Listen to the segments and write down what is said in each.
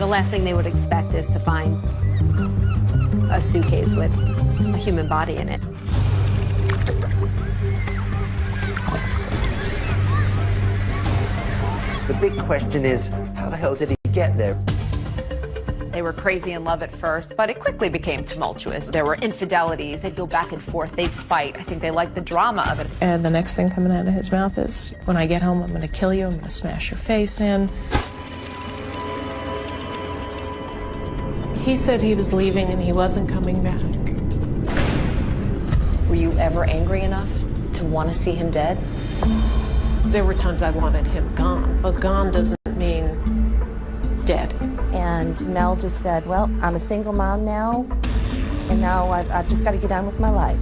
The last thing they would expect is to find a suitcase with a human body in it. The big question is, how the hell did he get there? They were crazy in love at first, but it quickly became tumultuous. There were infidelities. They'd go back and forth. They'd fight. I think they liked the drama of it. And the next thing coming out of his mouth is, when I get home, I'm going to kill you. I'm going to smash your face in. He said he was leaving and he wasn't coming back. Were you ever angry enough to want to see him dead? There were times I wanted him gone, but gone doesn't mean dead. And Mel just said, well, I'm a single mom now, and now I've just got to get on with my life.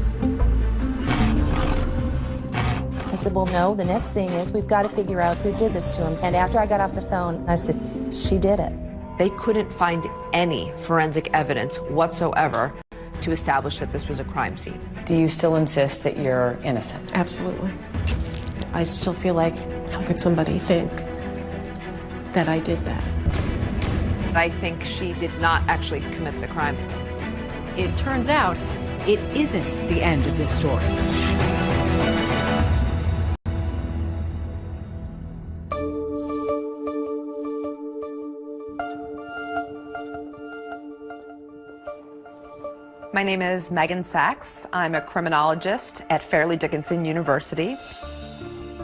I said, well, no, the next thing is we've got to figure out who did this to him. And after I got off the phone, I said, she did it. They couldn't find any forensic evidence whatsoever to establish that this was a crime scene. Do you still insist that you're innocent? Absolutely. I still feel like, how could somebody think that I did that? I think she did not actually commit the crime. It turns out it isn't the end of this story. My name is Megan Sachs. I'm a criminologist at Fairleigh Dickinson University.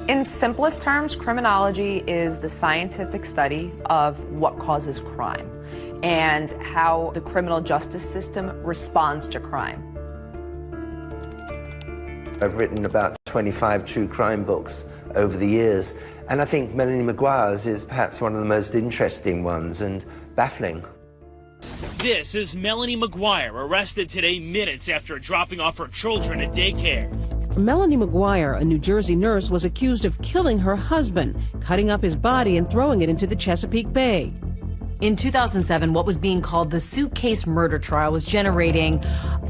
In simplest terms, criminology is the scientific study of what causes crime and how the criminal justice system responds to crime. I've written about 25 true crime books over the years, and I think Melanie Maguire's is perhaps one of the most interesting ones and baffling. This is Melanie Maguire, arrested today minutes after dropping off her children at daycare. Melanie Maguire, a New Jersey nurse, was accused of killing her husband, cutting up his body and throwing it into the Chesapeake Bay. In 2007, what was being called the Suitcase murder trial was generating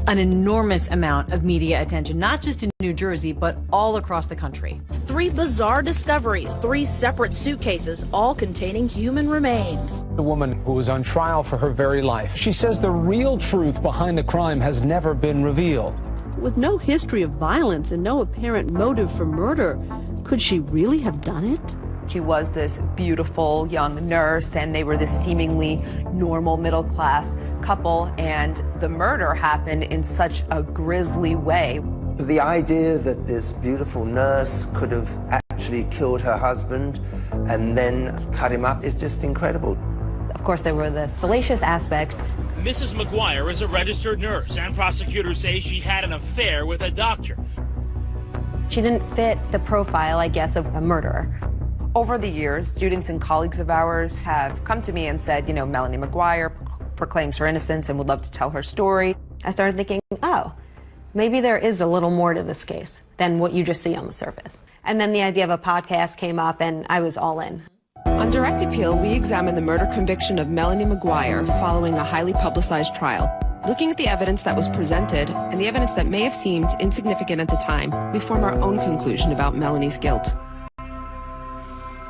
an enormous amount of media attention, not just in New Jersey, but all across the country. 3 bizarre discoveries, 3 separate suitcases, all containing human remains. The woman who was on trial for her very life. She says the real truth behind the crime has never been revealed. With no history of violence and no apparent motive for murder, could she really have done it? She was this beautiful young nurse, and they were this seemingly normal middle-class couple, and the murder happened in such a grisly way. The idea that this beautiful nurse could have actually killed her husband and then cut him up is just incredible. Of course, there were the salacious aspects. Mrs. Maguire is a registered nurse, and prosecutors say she had an affair with a doctor. She didn't fit the profile, I guess, of a murderer. Over the years, students and colleagues of ours have come to me and said, you know, Melanie Maguire proclaims her innocence and would love to tell her story. I started thinking, oh, maybe there is a little more to this case than what you just see on the surface. And then the idea of a podcast came up, and I was all in. On direct appeal, we examined the murder conviction of Melanie Maguire following a highly publicized trial. Looking at the evidence that was presented and the evidence that may have seemed insignificant at the time, we form our own conclusion about Melanie's guilt.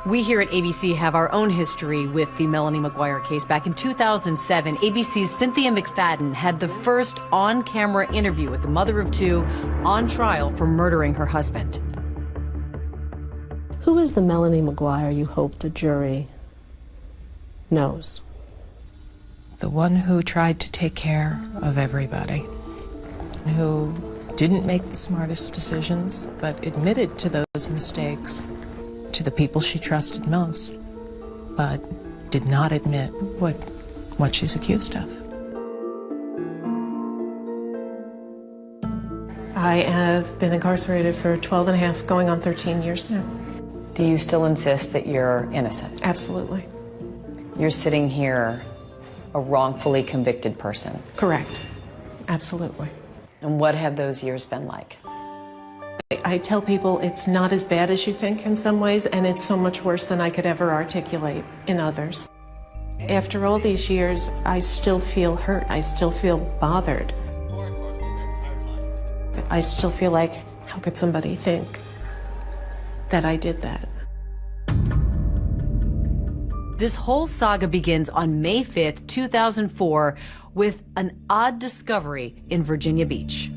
We here at ABC have our own history with the Melanie Maguire case. Back in 2007, ABC's Cynthia McFadden had the first on-camera interview with the mother of 2 on trial for murdering her husband. Who is the Melanie Maguire you hope the jury knows? The one who tried to take care of everybody, who didn't make the smartest decisions, but admitted to those mistakes to the people she trusted most, but did not admit what she's accused of. I have been incarcerated for 12 and a half, going on 13 years now. Do you still insist that you're innocent? Absolutely. You're sitting here a wrongfully convicted person. Correct. Absolutely. And what have those years been like? I tell people it's not as bad as you think in some ways, and it's so much worse than I could ever articulate in others. After all these years, I still feel hurt. I still feel bothered. I still feel like, how could somebody think that I did that? This whole saga begins on May 5th, 2004, with an odd discovery in Virginia Beach.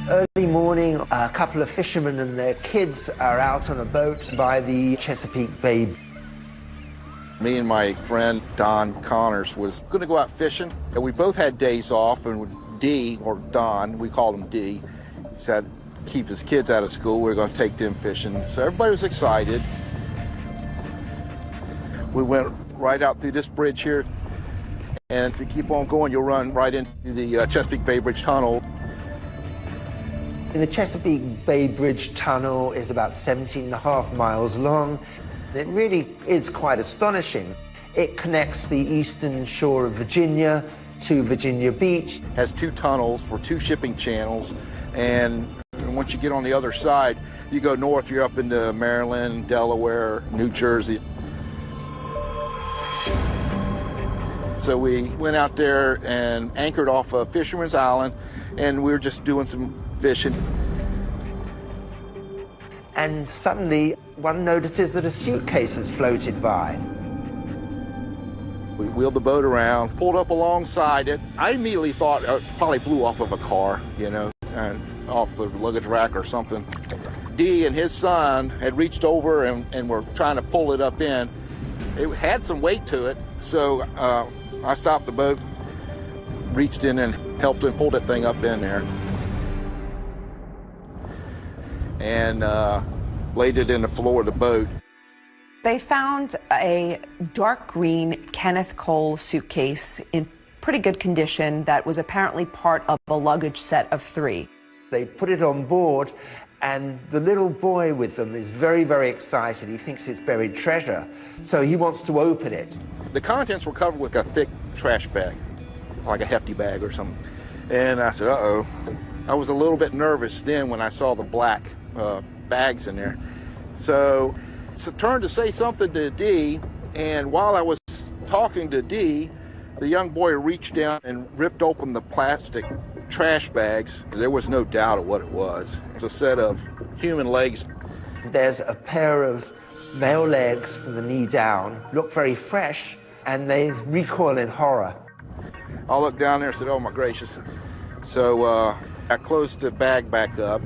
Early morning, a couple of fishermen and their kids are out on a boat by the Chesapeake Bay. Me and my friend Don Connors was going to go out fishing, and we both had days off, and D, or Don, we called him D, he said keep his kids out of school, we were going to take them fishing. So everybody was excited. We went right out through this bridge here, and if you keep on going, you'll run right into the Chesapeake Bay Bridge Tunnel. The Chesapeake Bay Bridge Tunnel is about 17.5 miles long. It really is quite astonishing. It connects the eastern shore of Virginia to Virginia Beach. Has 2 tunnels for 2 shipping channels, and once you get on the other side, you go north, you're up into Maryland, Delaware, New Jersey. So we went out there and anchored off of Fisherman's Island, and we were just doing some fishing. And suddenly, one notices that a suitcase has floated by. We wheeled the boat around, pulled up alongside it. I immediately thought it probably blew off of a car, you know, and off the luggage rack or something. Dee and his son had reached over and were trying to pull it up in. It had some weight to it, so I stopped the boat, reached in and helped him pull that thing up in there. And laid it in the floor of the boat. They found a dark green Kenneth Cole suitcase in pretty good condition that was apparently part of a luggage set of 3. They put it on board, and the little boy with them is very, very excited. He thinks it's buried treasure, so he wants to open it. The contents were covered with a thick trash bag, like a hefty bag or something. And I said, uh-oh. I was a little bit nervous then when I saw the black bags in there. So I turned to say something to Dee, and while I was talking to Dee, the young boy reached down and ripped open the plastic trash bags. There was no doubt of what it was. It was a set of human legs. There's a pair of male legs from the knee down, look very fresh, and they recoil in horror. I looked down there and said, oh my gracious. So I closed the bag back up,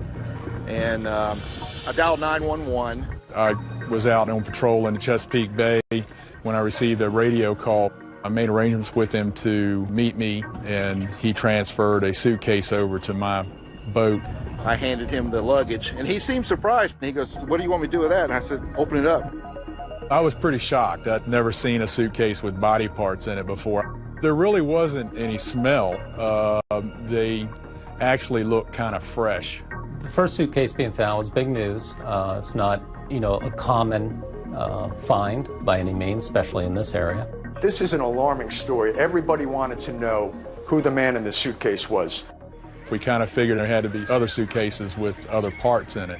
and I dialed 911. I was out on patrol in the Chesapeake Bay when I received a radio call. I made arrangements with him to meet me, and he transferred a suitcase over to my boat. I handed him the luggage, and he seemed surprised. He goes, what do you want me to do with that? And I said, open it up. I was pretty shocked. I'd never seen a suitcase with body parts in it before. There really wasn't any smell. They actually looked kind of fresh. The first suitcase being found was big news. It's not, a common find by any means, especially in this area. This is an alarming story. Everybody wanted to know who the man in the suitcase was. We kind of figured there had to be other suitcases with other parts in it.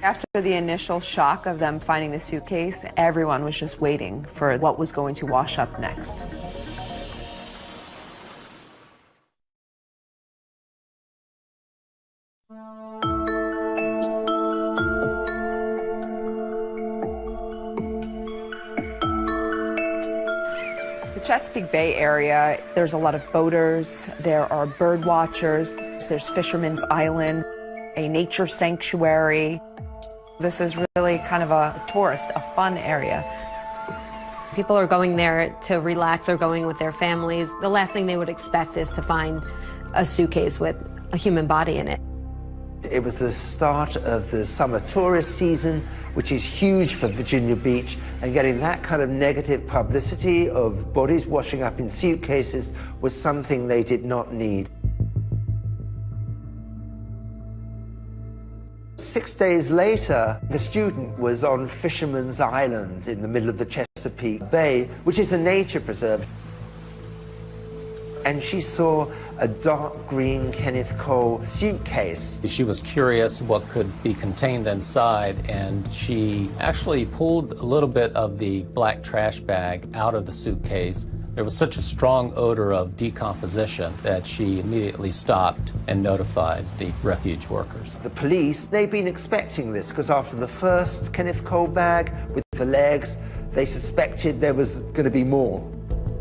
After the initial shock of them finding the suitcase, everyone was just waiting for what was going to wash up next. Chesapeake Bay area, there's a lot of boaters, there are bird watchers, there's Fisherman's Island, a nature sanctuary. This is really kind of a tourist, a fun area. People are going there to relax, they're going with their families. The last thing they would expect is to find a suitcase with a human body in it. It was the start of the summer tourist season, which is huge for Virginia Beach, and getting that kind of negative publicity of bodies washing up in suitcases was something they did not need. 6 days later, the student was on Fisherman's Island in the middle of the Chesapeake Bay, which is a nature preserve. And she saw a dark green Kenneth Cole suitcase. She was curious what could be contained inside, and she actually pulled a little bit of the black trash bag out of the suitcase, There was such a strong odor of decomposition that she immediately stopped and notified the refuge workers. The police, they'd been expecting this because after the first Kenneth Cole bag with the legs, they suspected there was going to be more.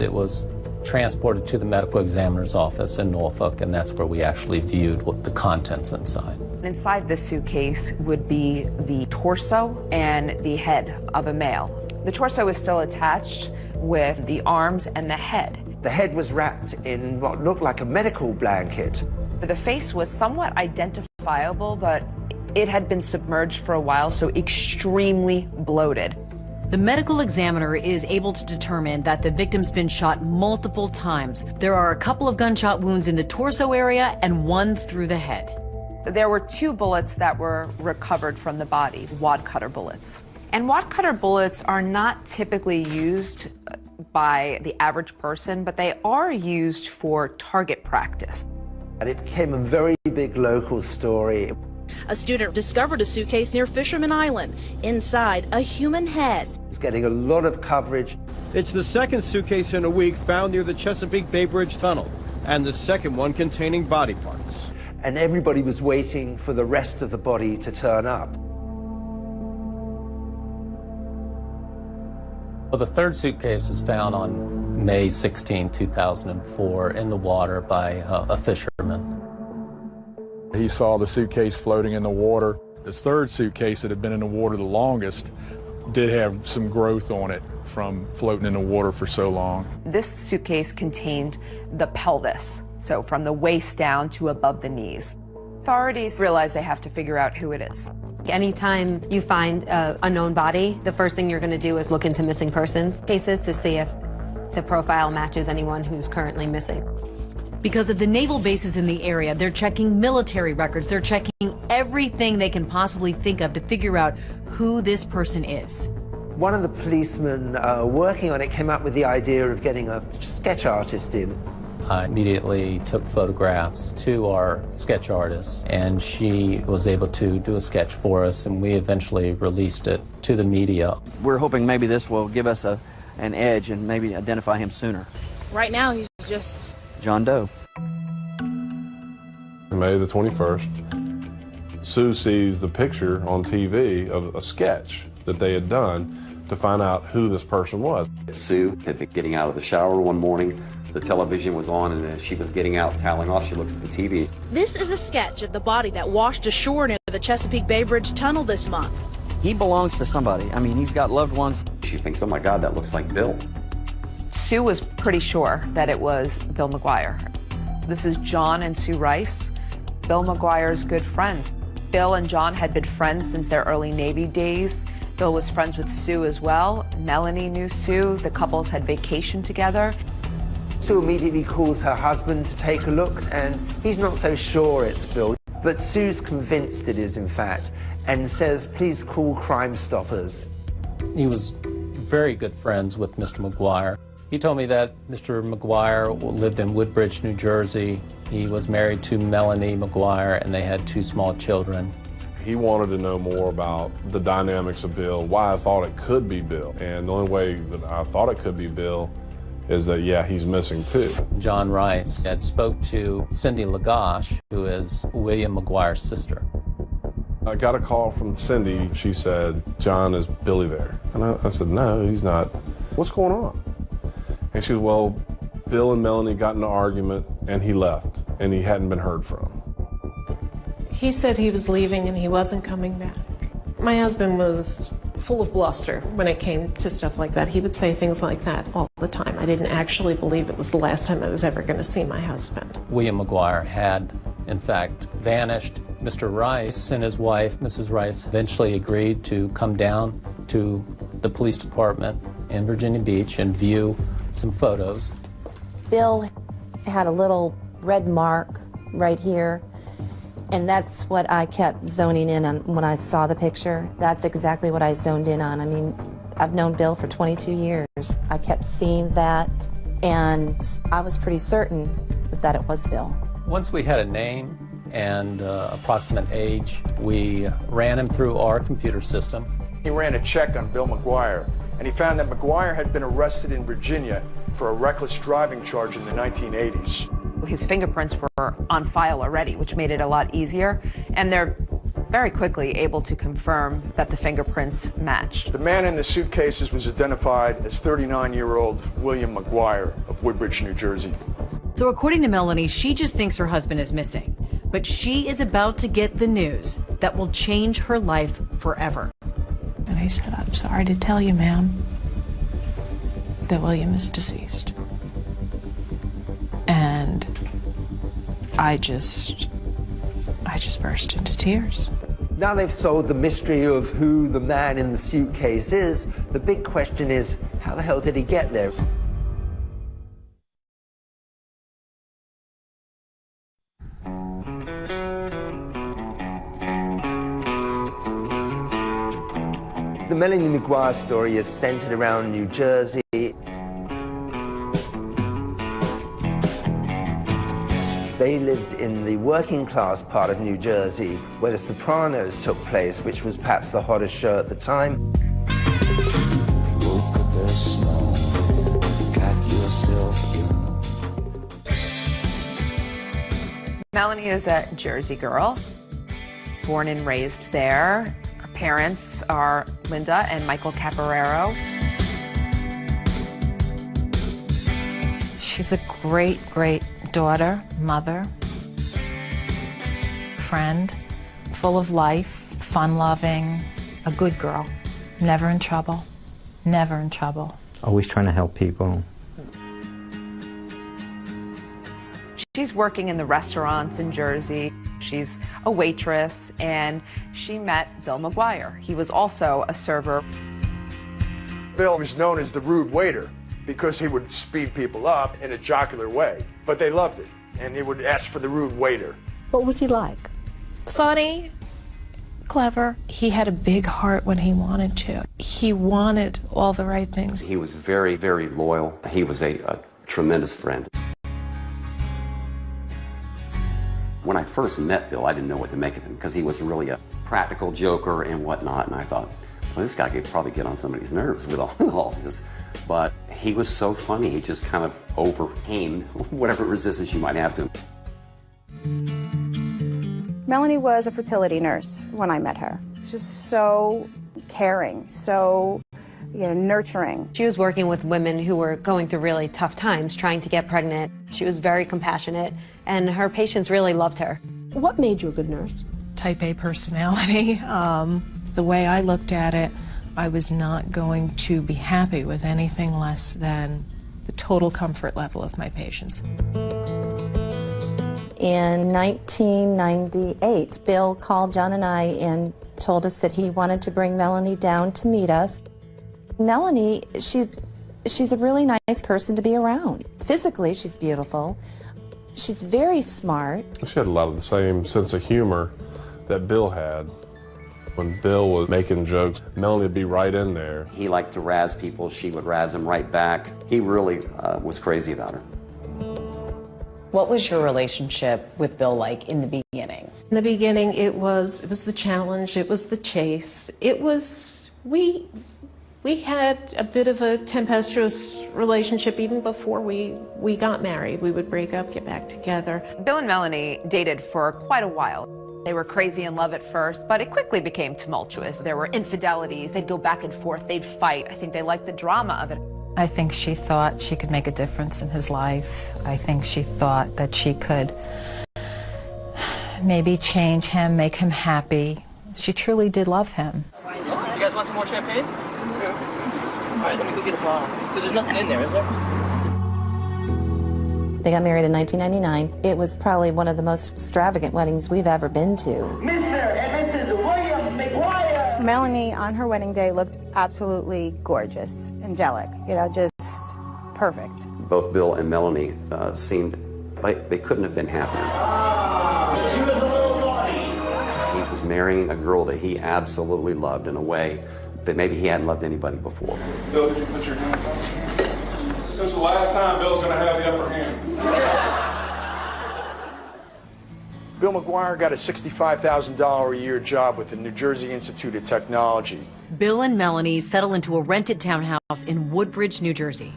It was transported to the medical examiner's office in Norfolk, and that's where we actually viewed what the contents inside. Inside this suitcase would be the torso and the head of a male. The torso is still attached with the arms and the head. The head was wrapped in what looked like a medical blanket. The face was somewhat identifiable, but it had been submerged for a while, so extremely bloated. The medical examiner is able to determine that the victim's been shot multiple times. There are a couple of gunshot wounds in the torso area and one through the head. There were 2 bullets that were recovered from the body, wad cutter bullets. And wad cutter bullets are not typically used by the average person, but they are used for target practice. And it became a very big local story. A student discovered a suitcase near Fisherman Island. Inside, a human head. It's getting a lot of coverage. It's the second suitcase in a week found near the Chesapeake Bay Bridge Tunnel, and the second one containing body parts. And everybody was waiting for the rest of the body to turn up. Well, the third suitcase was found on May 16, 2004 in the water by a fisherman. He saw the suitcase floating in the water. This third suitcase that had been in the water the longest did have some growth on it from floating in the water for so long. This suitcase contained the pelvis, so from the waist down to above the knees. Authorities realize they have to figure out who it is. Anytime you find an unknown body, the first thing you're going to do is look into missing person cases to see if the profile matches anyone who's currently missing. Because of the naval bases in the area, they're checking military records. They're checking everything they can possibly think of to figure out who this person is. One of the policemen working on it came up with the idea of getting a sketch artist in. I immediately took photographs to our sketch artist, and she was able to do a sketch for us, and we eventually released it to the media. We're hoping maybe this will give us an edge and maybe identify him sooner. Right now, he's just John Doe. May the 21st, Sue sees the picture on TV of a sketch that they had done to find out who this person was. Sue had been getting out of the shower one morning. The television was on, and as she was getting out, toweling off, she looks at the TV. This is a sketch of the body that washed ashore near the Chesapeake Bay Bridge Tunnel this month. He belongs to somebody. I mean, he's got loved ones. She thinks, oh my God, that looks like Bill. Sue was pretty sure that it was Bill McGuire. This is John and Sue Rice, Bill McGuire's good friends. Bill and John had been friends since their early Navy days. Bill was friends with Sue as well. Melanie knew Sue. The couples had vacationed together. Sue immediately calls her husband to take a look, and he's not so sure it's Bill. But Sue's convinced it is, in fact, and says, please call Crime Stoppers. He was very good friends with Mr. McGuire. He told me that Mr. McGuire lived in Woodbridge, New Jersey. He was married to Melanie McGuire, and they had 2 small children. He wanted to know more about the dynamics of Bill, why I thought it could be Bill. And the only way that I thought it could be Bill is that, yeah, he's missing too. John Rice had spoke to Cindy Lagash, who is William McGuire's sister. I got a call from Cindy. She said, John, is Billy there? And I said, no, he's not. What's going on? And she said, well, Bill and Melanie got in an argument and he left and he hadn't been heard from. He said he was leaving and he wasn't coming back. My husband was full of bluster when it came to stuff like that. He would say things like that all the time. I didn't actually believe it was the last time I was ever going to see my husband. William McGuire had, in fact, vanished. Mr. Rice and his wife, Mrs. Rice, eventually agreed to come down to the police department in Virginia Beach and view some photos. Bill had a little red mark right here, and that's what I kept zoning in on when I saw the picture. That's exactly what I zoned in on. I mean, I've known Bill for 22 years. I kept seeing that, and I was pretty certain that it was Bill. Once we had a name and approximate age, we ran him through our computer system. He ran a check on Bill McGuire, and he found that McGuire had been arrested in Virginia for a reckless driving charge in the 1980s. His fingerprints were on file already, which made it a lot easier, and they're very quickly able to confirm that the fingerprints matched. The man in the suitcases was identified as 39-year-old William McGuire of Woodbridge, New Jersey. So according to Melanie, she just thinks her husband is missing, but she is about to get the news that will change her life forever. And I said, I'm sorry to tell you, ma'am, that William is deceased. And I just burst into tears. Now they've solved the mystery of who the man in the suitcase is. The big question is, how the hell did he get there? The Melanie McGuire story is centered around New Jersey. They lived in the working class part of New Jersey where The Sopranos took place, which was perhaps the hottest show at the time. Melanie is a Jersey girl, born and raised there. Her parents are Linda and Michael Caporero. She's a great, great daughter, mother, friend, full of life, fun-loving, a good girl, never in trouble, never in trouble. Always trying to help people. She's working in the restaurants in Jersey. She's a waitress, and she met Bill McGuire. He was also a server. Bill was known as the rude waiter because he would speed people up in a jocular way, but they loved it, and he would ask for the rude waiter. What was he like? Funny, clever. He had a big heart when he wanted to. He wanted all the right things. He was very, very loyal. He was a tremendous friend. When I first met Bill, I didn't know what to make of him because he was really a practical joker and whatnot, and I thought, well, this guy could probably get on somebody's nerves with all this. But he was so funny, he just kind of overcame whatever resistance you might have to him. Melanie was a fertility nurse when I met her. Just so caring, so nurturing. She was working with women who were going through really tough times, trying to get pregnant. She was very compassionate, and her patients really loved her. What made you a good nurse? Type A personality. The way I looked at it, I was not going to be happy with anything less than the total comfort level of my patients. In 1998, Bill called John and I and told us that he wanted to bring Melanie down to meet us. Melanie, she's a really nice person to be around. Physically, she's beautiful. She's very smart. She had a lot of the same sense of humor that Bill had. When Bill was making jokes, Melanie would be right in there. He liked to razz people. She would razz him right back. He really was crazy about her. What was your relationship with Bill like in the beginning? In the beginning, it was the challenge, it was the chase. It was, we had a bit of a tempestuous relationship even before we got married. We would break up, get back together. Bill and Melanie dated for quite a while. They were crazy in love at first, but it quickly became tumultuous. There were infidelities. They'd go back and forth. They'd fight. I think they liked the drama of it. I think she thought she could make a difference in his life. I think she thought that she could maybe change him, make him happy. She truly did love him. You guys want some more champagne? Yeah. All right, let me go get a bottle. Because there's nothing in there, is there? They got married in 1999. It was probably one of the most extravagant weddings we've ever been to. Mr. and Mrs. William McGuire. Melanie on her wedding day looked absolutely gorgeous, angelic, just perfect. Both Bill and Melanie seemed like they couldn't have been happier. She was a little naughty. He was marrying a girl that he absolutely loved in a way that maybe he hadn't loved anybody before. Bill, did you put your hand up? This is the last time Bill's going to have the upper hand. Bill Bill McGuire got a $65,000 a year job with the New Jersey Institute of Technology. Bill and Melanie settle into a rented townhouse in Woodbridge, New Jersey.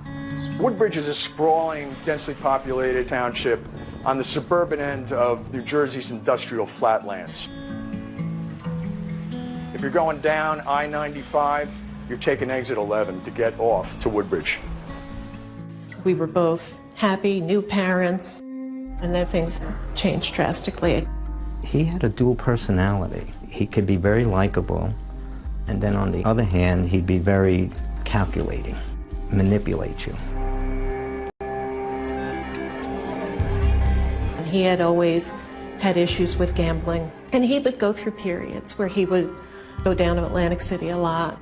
Woodbridge is a sprawling, densely populated township on the suburban end of New Jersey's industrial flatlands. If you're going down I-95, you're taking exit 11 to get off to Woodbridge. We were both happy, new parents, and then things changed drastically. He had a dual personality. He could be very likable, and then on the other hand, he'd be very calculating, manipulate you. He had always had issues with gambling, and he would go through periods where he would go down to Atlantic City a lot.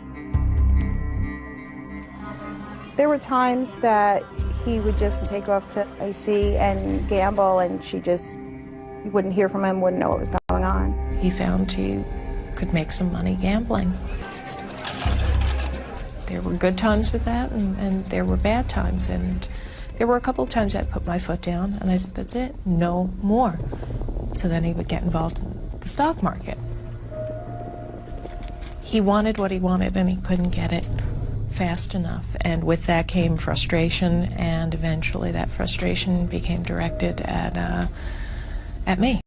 There were times that he would just take off to AC and gamble, and you wouldn't hear from him, wouldn't know what was going on. He found he could make some money gambling. There were good times with that, and there were bad times, and there were a couple of times I put my foot down, and I said, that's it, no more. So then he would get involved in the stock market. He wanted what he wanted, and he couldn't get it fast enough, and with that came frustration, and eventually that frustration became directed at me.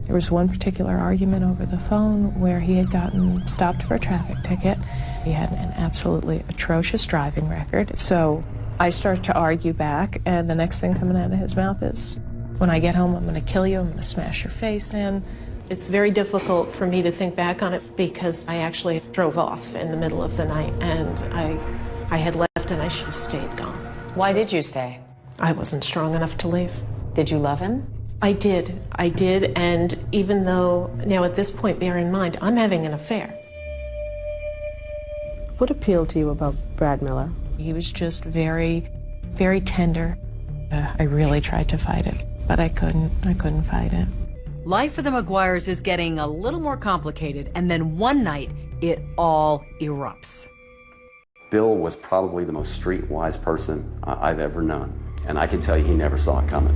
There was one particular argument over the phone where he had gotten stopped for a traffic ticket. He had an absolutely atrocious driving record, so I started to argue back, and the next thing coming out of his mouth is, when I get home, I'm going to kill you, I'm going to smash your face in. It's very difficult for me to think back on it because I actually drove off in the middle of the night, and I had left and I should have stayed gone. Why did you stay? I wasn't strong enough to leave. Did you love him? I did, and even though, now at this point, bear in mind, I'm having an affair. What appealed to you about Brad Miller? He was just very, very tender. I really tried to fight it, but I couldn't fight it. Life for the McGuires is getting a little more complicated, and then one night, it all erupts. Bill was probably the most streetwise person I've ever known, and I can tell you he never saw it coming.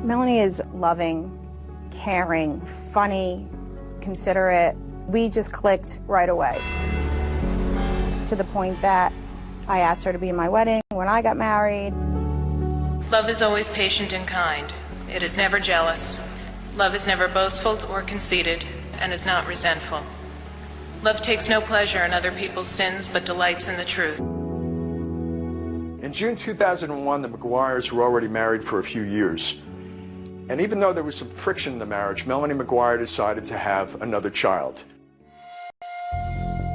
Melanie is loving, caring, funny, considerate. We just clicked right away, to the point that I asked her to be in my wedding when I got married. Love is always patient and kind. It is never jealous. Love is never boastful or conceited, and is not resentful. Love takes no pleasure in other people's sins, but delights in the truth. In June 2001, the McGuires were already married for a few years. And even though there was some friction in the marriage, Melanie McGuire decided to have another child.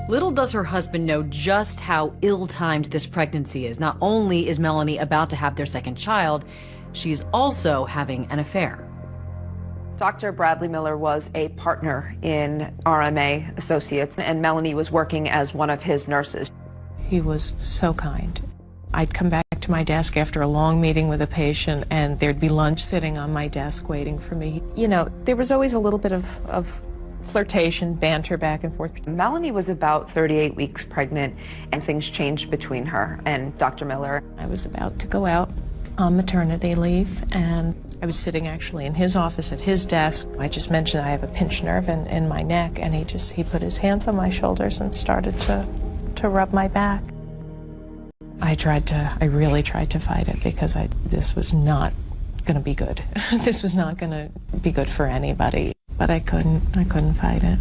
Little does her husband know just how ill-timed this pregnancy is. Not only is Melanie about to have their second child, she's also having an affair. Dr. Bradley Miller was a partner in RMA Associates, and Melanie was working as one of his nurses. He was so kind. I'd come back to my desk after a long meeting with a patient, and there'd be lunch sitting on my desk waiting for me. You know, there was always a little bit of flirtation, banter back and forth. Melanie was about 38 weeks pregnant, and things changed between her and Dr. Miller. I was about to go out on maternity leave, and I was sitting actually in his office at his desk. I just mentioned I have a pinched nerve in my neck, and he put his hands on my shoulders and started to rub my back. I really tried to fight it because this was not going to be good. This was not going to be good for anybody, but I couldn't fight it.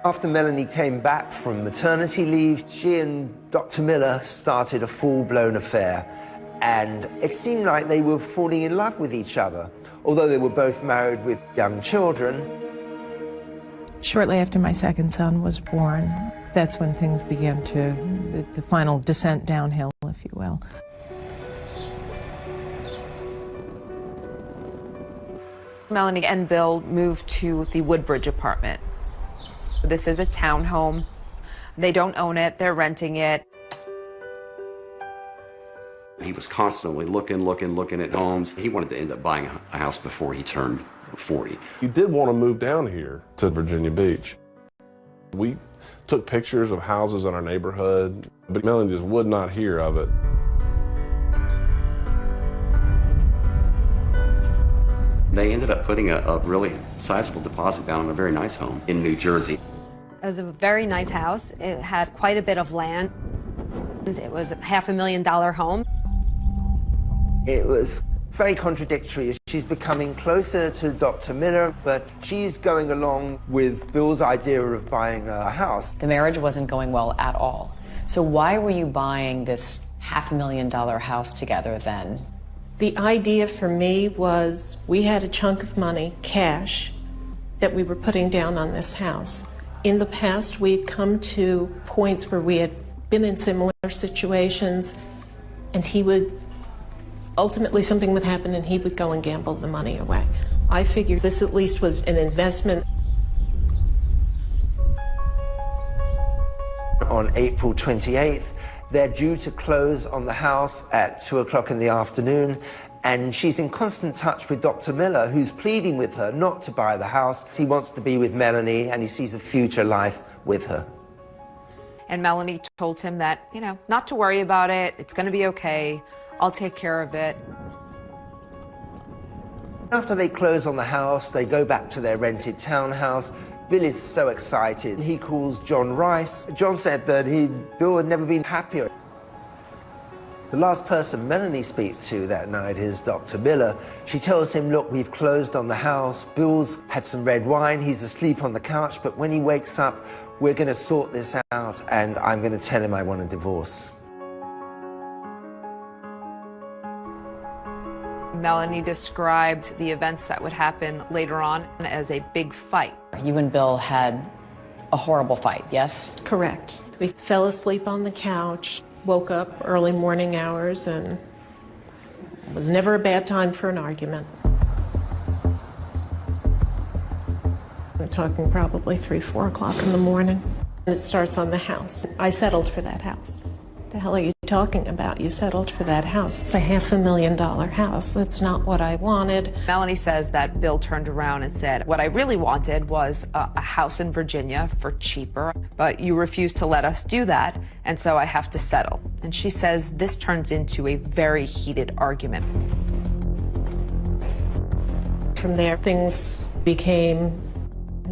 After Melanie came back from maternity leave, she and Dr. Miller started a full-blown affair, and it seemed like they were falling in love with each other, although they were both married with young children. Shortly after my second son was born, that's when things began the final descent downhill, if you will. Melanie and Bill moved to the Woodbridge apartment. This is a townhome. They don't own it, they're renting it. He was constantly looking at homes. He wanted to end up buying a house before he turned 40. He did want to move down here to Virginia Beach. We took pictures of houses in our neighborhood, but Melanie just would not hear of it. They ended up putting a really sizable deposit down on a very nice home in New Jersey. It was a very nice house. It had quite a bit of land. It was a $500,000 home. It was very contradictory. She's becoming closer to Dr. Miller, but she's going along with Bill's idea of buying a house. The marriage wasn't going well at all. So why were you buying this $500,000 house together then? The idea for me was we had a chunk of money, cash, that we were putting down on this house. In the past, we'd come to points where we had been in similar situations, and he would, ultimately something would happen and he would go and gamble the money away. I figured this at least was an investment. On April 28th, they're due to close on the house at 2 o'clock in the afternoon, and she's in constant touch with Dr. Miller, who's pleading with her not to buy the house. He wants to be with Melanie, and he sees a future life with her. And Melanie told him that, you know, not to worry about it. It's going to be okay. I'll take care of it. After they close on the house, they go back to their rented townhouse. Bill is so excited. He calls John Rice. John said that Bill had never been happier. The last person Melanie speaks to that night is Dr. Miller. She tells him, look, we've closed on the house. Bill's had some red wine. He's asleep on the couch, but when he wakes up, we're going to sort this out, and I'm going to tell him I want a divorce. Melanie described the events that would happen later on as a big fight. You and Bill had a horrible fight, yes? Correct. We fell asleep on the couch, woke up early morning hours, and it was never a bad time for an argument. We're talking probably 3, 4 o'clock in the morning. And it starts on the house. I settled for that house. The hell are you talking about? You settled for that house. It's a $500,000 house. That's not what I wanted. Melanie says that Bill turned around and said, what I really wanted was a house in Virginia for cheaper, but you refused to let us do that, and so I have to settle. And she says this turns into a very heated argument. From there, things became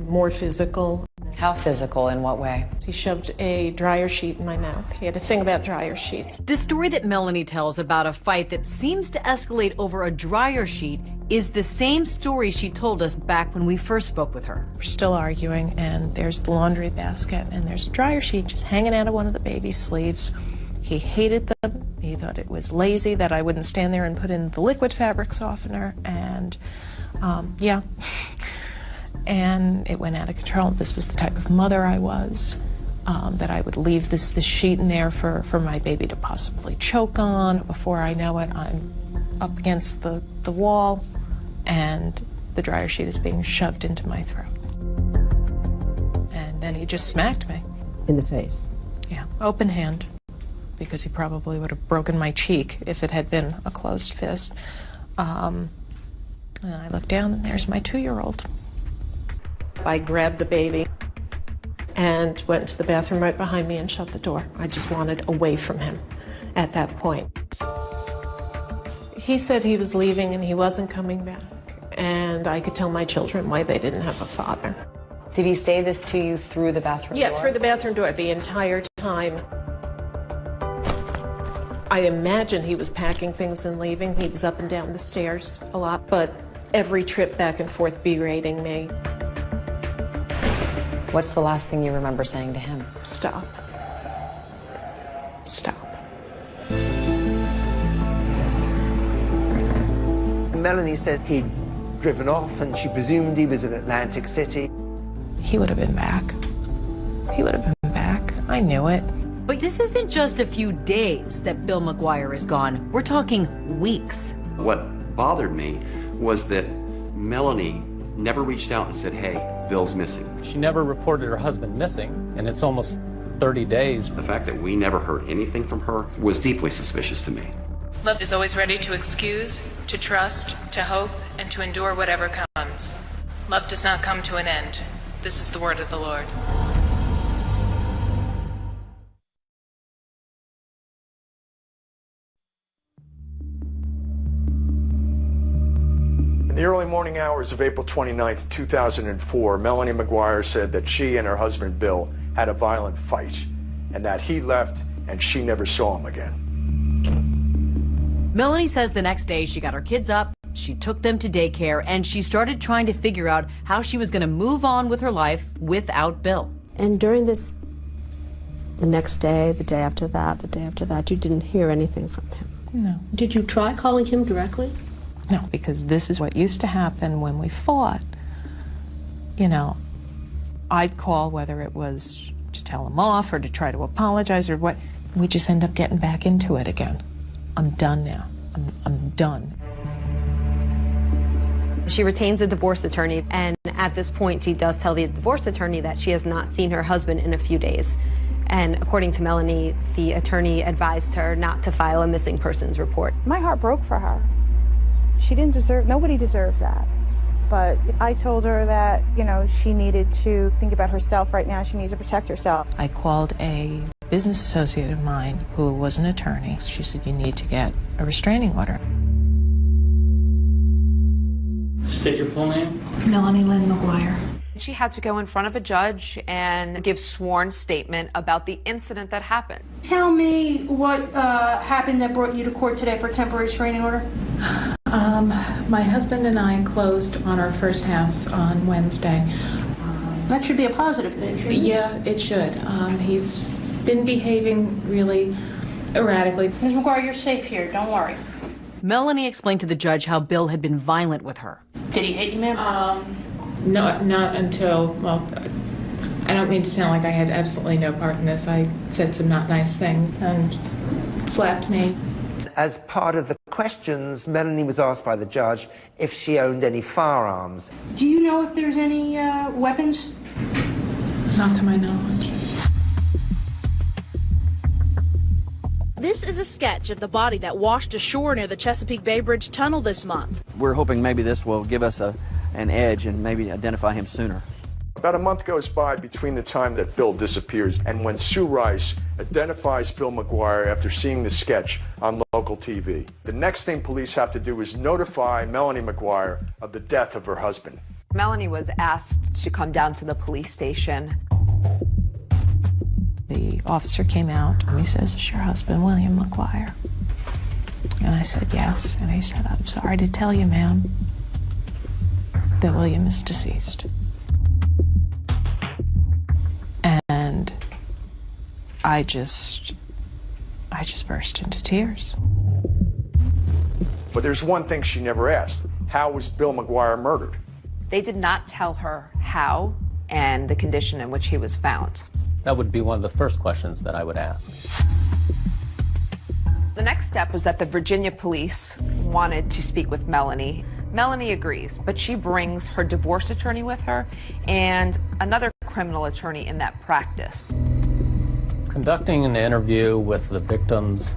more physical. How physical? In what way? He shoved a dryer sheet in my mouth. He had a thing about dryer sheets. The story that Melanie tells about a fight that seems to escalate over a dryer sheet is the same story she told us back when we first spoke with her. We're still arguing, and there's the laundry basket, and there's a dryer sheet just hanging out of one of the baby's sleeves. He hated them. He thought it was lazy that I wouldn't stand there and put in the liquid fabric softener, and yeah. And it went out of control. This was the type of mother I was, that I would leave this sheet in there for my baby to possibly choke on. Before I know it, I'm up against the wall, and the dryer sheet is being shoved into my throat. And then he just smacked me. In the face? Yeah, open hand, because he probably would have broken my cheek if it had been a closed fist. And I looked down, and there's my 2-year-old. I grabbed the baby and went to the bathroom right behind me and shut the door. I just wanted away from him at that point. He said he was leaving and he wasn't coming back, and I could tell my children why they didn't have a father. Did he say this to you through the bathroom door? Yeah, through the bathroom door the entire time. I imagine he was packing things and leaving. He was up and down the stairs a lot, but every trip back and forth berating me. What's the last thing you remember saying to him? Stop. Stop. Melanie said he'd driven off, and she presumed he was in Atlantic City. He would have been back. He would have been back. I knew it. But this isn't just a few days that Bill McGuire is gone. We're talking weeks. What bothered me was that Melanie never reached out and said, hey, Bill's missing. She never reported her husband missing, and it's almost 30 days. The fact that we never heard anything from her was deeply suspicious to me. Love is always ready to excuse, to trust, to hope, and to endure whatever comes. Love does not come to an end. This is the word of the Lord. In the early morning hours of April 29, 2004, Melanie McGuire said that she and her husband Bill had a violent fight and that he left and she never saw him again. Melanie says the next day she got her kids up, she took them to daycare, and she started trying to figure out how she was going to move on with her life without Bill. And during this, the next day, the day after that, you didn't hear anything from him? No. Did you try calling him directly? No, because this is what used to happen when we fought. You know, I'd call, whether it was to tell him off or to try to apologize or what, we just end up getting back into it again. I'm done now. I'm done. She retains a divorce attorney, and at this point she does tell the divorce attorney that she has not seen her husband in a few days. And according to Melanie, the attorney advised her not to file a missing persons report. My heart broke for her. She didn't deserve, nobody deserved that. But I told her that, you know, she needed to think about herself right now. She needs to protect herself. I called a business associate of mine who was an attorney. She said, you need to get a restraining order. State your full name. Melanie Lynn McGuire. She had to go in front of a judge and give sworn statement about the incident that happened. Tell me what happened that brought you to court today for a temporary restraining order. My husband and I closed on our first house on Wednesday. That should be a positive thing, shouldn't it? Yeah, it should. He's been behaving really erratically. Ms. McGuire, you're safe here. Don't worry. Melanie explained to the judge how Bill had been violent with her. Did he hit you, ma'am? No, not until, well, I don't mean to sound like I had absolutely no part in this. I said some not nice things and slapped me. As part of the questions, Melanie was asked by the judge if she owned any firearms. Do you know if there's any weapons? Not to my knowledge. This is a sketch of the body that washed ashore near the Chesapeake Bay Bridge Tunnel this month. We're hoping maybe this will give us an edge and maybe identify him sooner. About a month goes by between the time that Bill disappears and when Sue Rice identifies Bill McGuire after seeing the sketch on local TV. The next thing police have to do is notify Melanie McGuire of the death of her husband. Melanie was asked to come down to the police station. The officer came out and he says, is your husband William McGuire? And I said, yes. And he said, I'm sorry to tell you, ma'am, that William is deceased. And I just burst into tears. But there's one thing she never asked. How was Bill McGuire murdered? They did not tell her how and the condition in which he was found. That would be one of the first questions that I would ask. The next step was that the Virginia police wanted to speak with Melanie. Melanie agrees, but she brings her divorce attorney with her and another criminal attorney in that practice. Conducting an interview with the victim's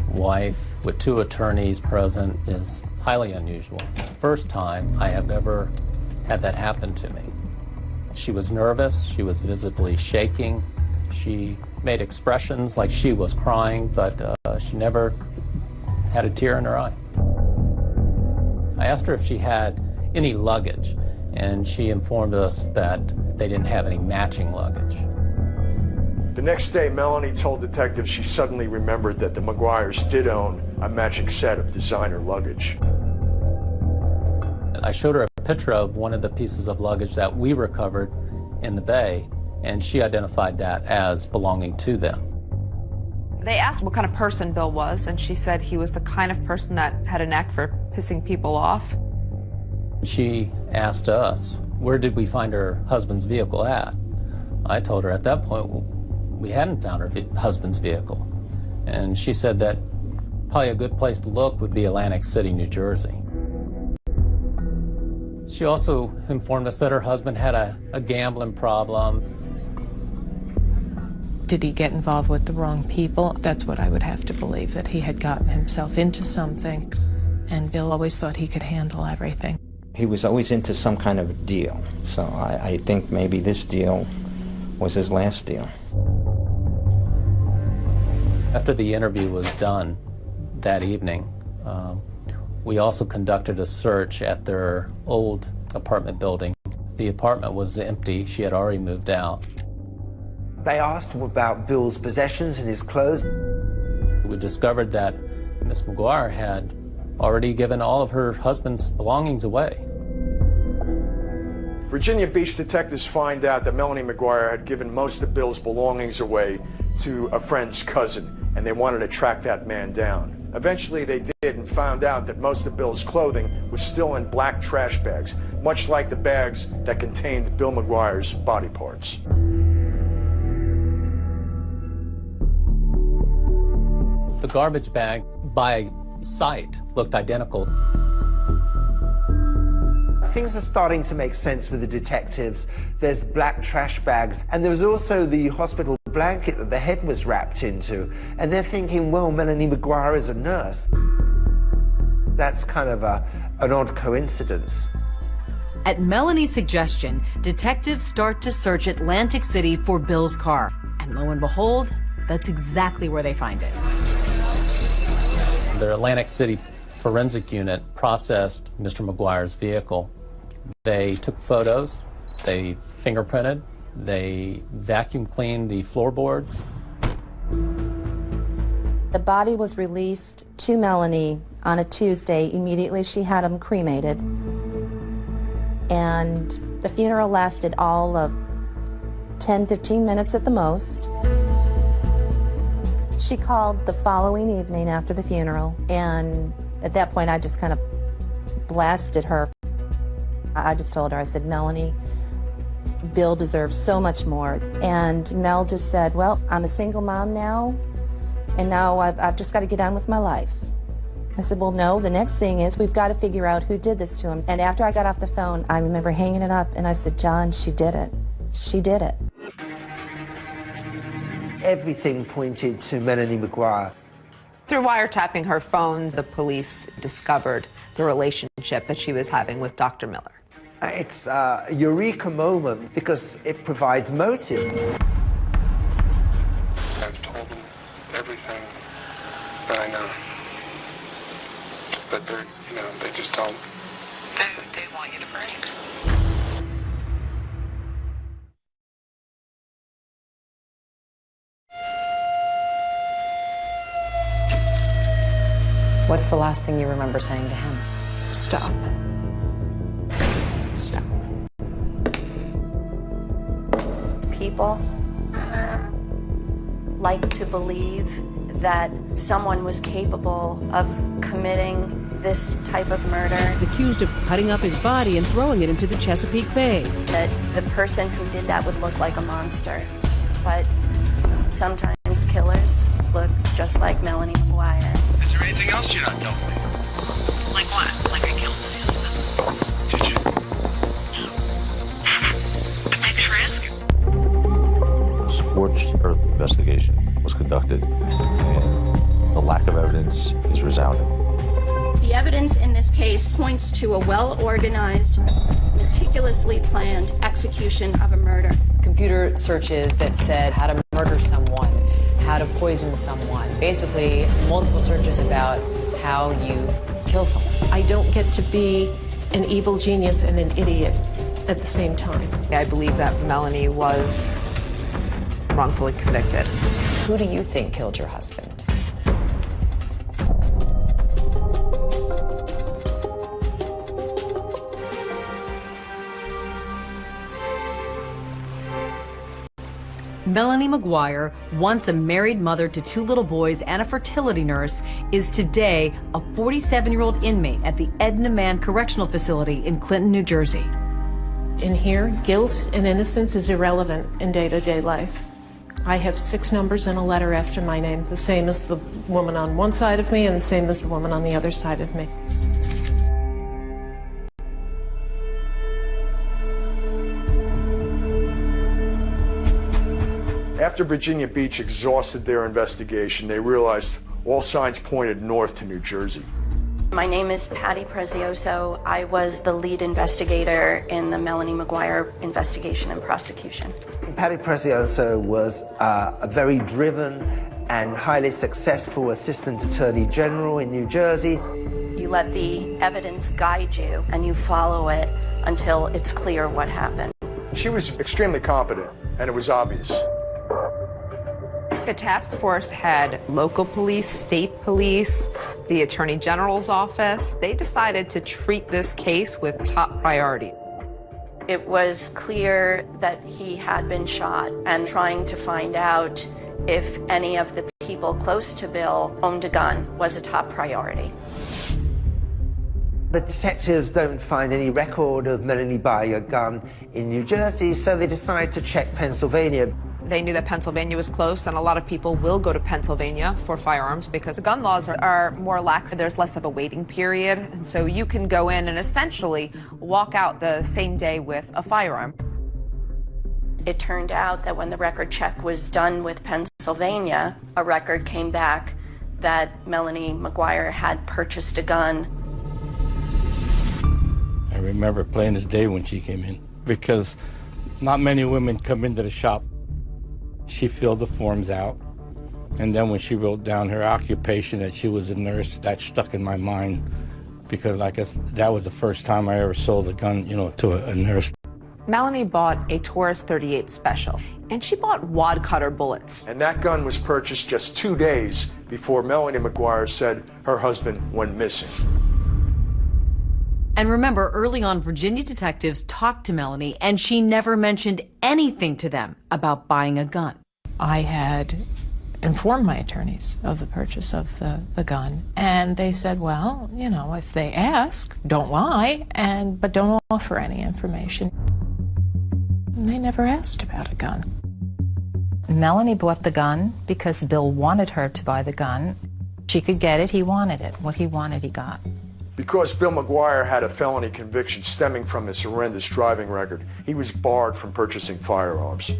wife with two attorneys present is highly unusual. First time I have ever had that happen to me. She was nervous, she was visibly shaking, she made expressions like she was crying, but she never had a tear in her eye. I asked her if she had any luggage, and she informed us that they didn't have any matching luggage. The next day, Melanie told detectives she suddenly remembered that the McGuires did own a matching set of designer luggage. I showed her a picture of one of the pieces of luggage that we recovered in the bay, and she identified that as belonging to them. They asked what kind of person Bill was, and she said he was the kind of person that had a knack for pissing people off. She asked us, where did we find her husband's vehicle at? I told her at that point we hadn't found her husband's vehicle. And she said that probably a good place to look would be Atlantic City, New Jersey. She also informed us that her husband had a gambling problem. Did he get involved with the wrong people? That's what I would have to believe, that he had gotten himself into something, and Bill always thought he could handle everything. He was always into some kind of a deal, so I think maybe this deal was his last deal. After the interview was done that evening, we also conducted a search at their old apartment building. The apartment was empty. She had already moved out. They asked him about Bill's possessions and his clothes. We discovered that Miss McGuire had already given all of her husband's belongings away. Virginia Beach detectives find out that Melanie McGuire had given most of Bill's belongings away to a friend's cousin, and they wanted to track that man down. Eventually they did and found out that most of Bill's clothing was still in black trash bags, much like the bags that contained Bill McGuire's body parts. The garbage bag, by sight, looked identical. Things are starting to make sense with the detectives. There's the black trash bags, and there was also the hospital blanket that the head was wrapped into. And they're thinking, well, Melanie McGuire is a nurse. That's kind of an odd coincidence. At Melanie's suggestion, detectives start to search Atlantic City for Bill's car. And lo and behold, that's exactly where they find it. The Atlantic City forensic unit processed Mr. McGuire's vehicle. They took photos, they fingerprinted, they vacuum cleaned the floorboards. The body was released to Melanie on a Tuesday. Immediately she had him cremated. And the funeral lasted all of 10-15 minutes at the most. She called the following evening after the funeral, and at that point I just kind of blasted her. I just told her, I said, Melanie, Bill deserves so much more. And Mel just said, well, I'm a single mom now, and now I've just got to get on with my life. I said, well, no, the next thing is we've got to figure out who did this to him. And after I got off the phone, I remember hanging it up, and I said, John, she did it. She did it. Everything pointed to Melanie McGuire. Through wiretapping her phones, the police discovered the relationship that she was having with Dr. Miller. It's a eureka moment because it provides motive. I've told them everything that I know. But they're, they just don't. They want you to break. What's the last thing you remember saying to him? Stop. Stop. People like to believe that someone was capable of committing this type of murder. Accused of cutting up his body and throwing it into the Chesapeake Bay. That the person who did that would look like a monster. But sometimes killers look just like Melanie McGuire. Is there anything else you're not telling me? Like what? Like I killed my husband? Did you? No. But thanks for asking. A scorched earth investigation was conducted, and the lack of evidence is resounding. The evidence in this case points to a well-organized, meticulously planned execution of a murder. Computer searches that said how to murder someone, how to poison someone, basically multiple searches about how you kill someone. I don't get to be an evil genius and an idiot at the same time. I believe that Melanie was wrongfully convicted. Who do you think killed your husband? Melanie McGuire, once a married mother to 2 little boys and a fertility nurse, is today a 47-year-old inmate at the Edna Mann Correctional Facility in Clinton, New Jersey. In here, guilt and innocence is irrelevant in day-to-day life. I have 6 numbers and a letter after my name, the same as the woman on one side of me and the same as the woman on the other side of me. After Virginia Beach exhausted their investigation, they realized all signs pointed north to New Jersey. My name is Patty Prezioso. I was the lead investigator in the Melanie McGuire investigation and prosecution. Patty Prezioso was a very driven and highly successful Assistant Attorney General in New Jersey. You let the evidence guide you and you follow it until it's clear what happened. She was extremely competent, and it was obvious. The task force had local police, state police, the Attorney General's office. They decided to treat this case with top priority. It was clear that he had been shot, and trying to find out if any of the people close to Bill owned a gun was a top priority. The detectives don't find any record of Melanie buying a gun in New Jersey, so they decide to check Pennsylvania. They knew that Pennsylvania was close, and a lot of people will go to Pennsylvania for firearms because the gun laws are more lax. There's less of a waiting period, and so you can go in and essentially walk out the same day with a firearm. It turned out that when the record check was done with Pennsylvania, a record came back that Melanie McGuire had purchased a gun. I remember plain as day when she came in, because not many women come into the shop. She filled the forms out, and then when she wrote down her occupation, that she was a nurse, that stuck in my mind, because I guess that was the first time I ever sold a gun, to a nurse. Melanie bought a Taurus 38 Special, and she bought wad cutter bullets. And that gun was purchased just 2 days before Melanie McGuire said her husband went missing. And remember, early on, Virginia detectives talked to Melanie, and she never mentioned anything to them about buying a gun. I had informed my attorneys of the purchase of the gun, and they said, well, if they ask, don't lie, but don't offer any information. And they never asked about a gun. Melanie bought the gun because Bill wanted her to buy the gun. She could get it, he wanted it. What he wanted, he got. Because Bill McGuire had a felony conviction stemming from his horrendous driving record, he was barred from purchasing firearms.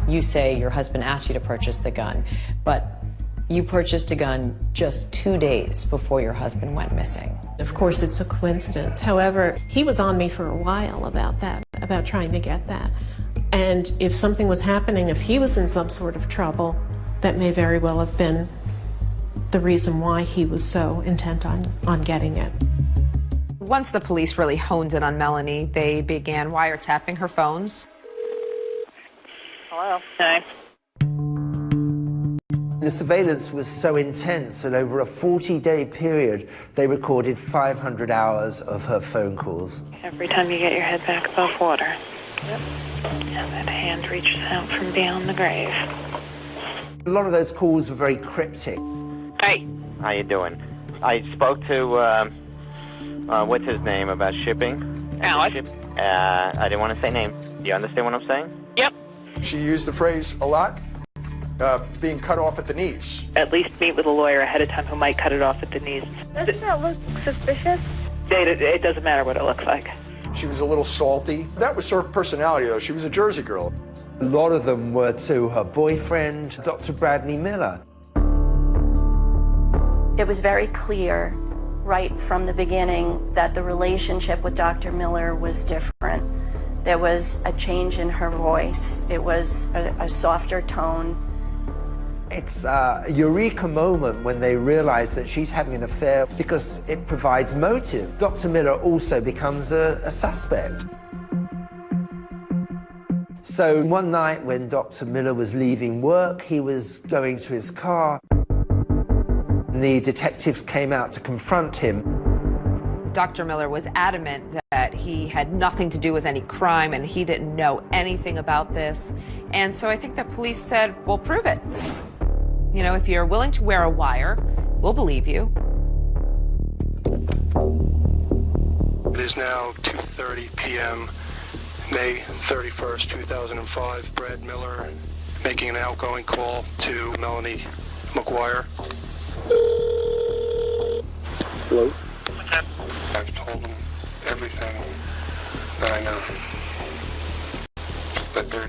You say your husband asked you to purchase the gun, but you purchased a gun just 2 days before your husband went missing. Of course, it's a coincidence. However, he was on me for a while about that, about trying to get that. And if something was happening, if he was in some sort of trouble, that may very well have been the reason why he was so intent on getting it. Once the police really honed in on Melanie, they began wiretapping her phones. Hello. Hi. The surveillance was so intense that over a 40-day period, they recorded 500 hours of her phone calls. Every time you get your head back above water. Yep. And that hand reaches out from beyond the grave. A lot of those calls were very cryptic. Hey. How you doing? I spoke to, what's his name, about shipping? Alex. I didn't want to say name. Do you understand what I'm saying? Yep. She used the phrase a lot, being cut off at the knees. At least meet with a lawyer ahead of time who might cut it off at the knees. Doesn't that look suspicious? It doesn't matter what it looks like. She was a little salty. That was her personality, though. She was a Jersey girl. A lot of them were to her boyfriend, Dr. Bradley Miller. It was very clear right from the beginning that the relationship with Dr. Miller was different. There was a change in her voice. It was a softer tone. It's a eureka moment when they realize that she's having an affair because it provides motive. Dr. Miller also becomes a suspect. So one night when Dr. Miller was leaving work, he was going to his car. The detectives came out to confront him. Dr. Miller was adamant that he had nothing to do with any crime and he didn't know anything about this. And so I think the police said, well, prove it. If you're willing to wear a wire, we'll believe you. It is now 2:30 p.m., May 31st, 2005. Brad Miller making an outgoing call to Melanie McGuire. Hello? What's up? I've told him everything that I know. but they're,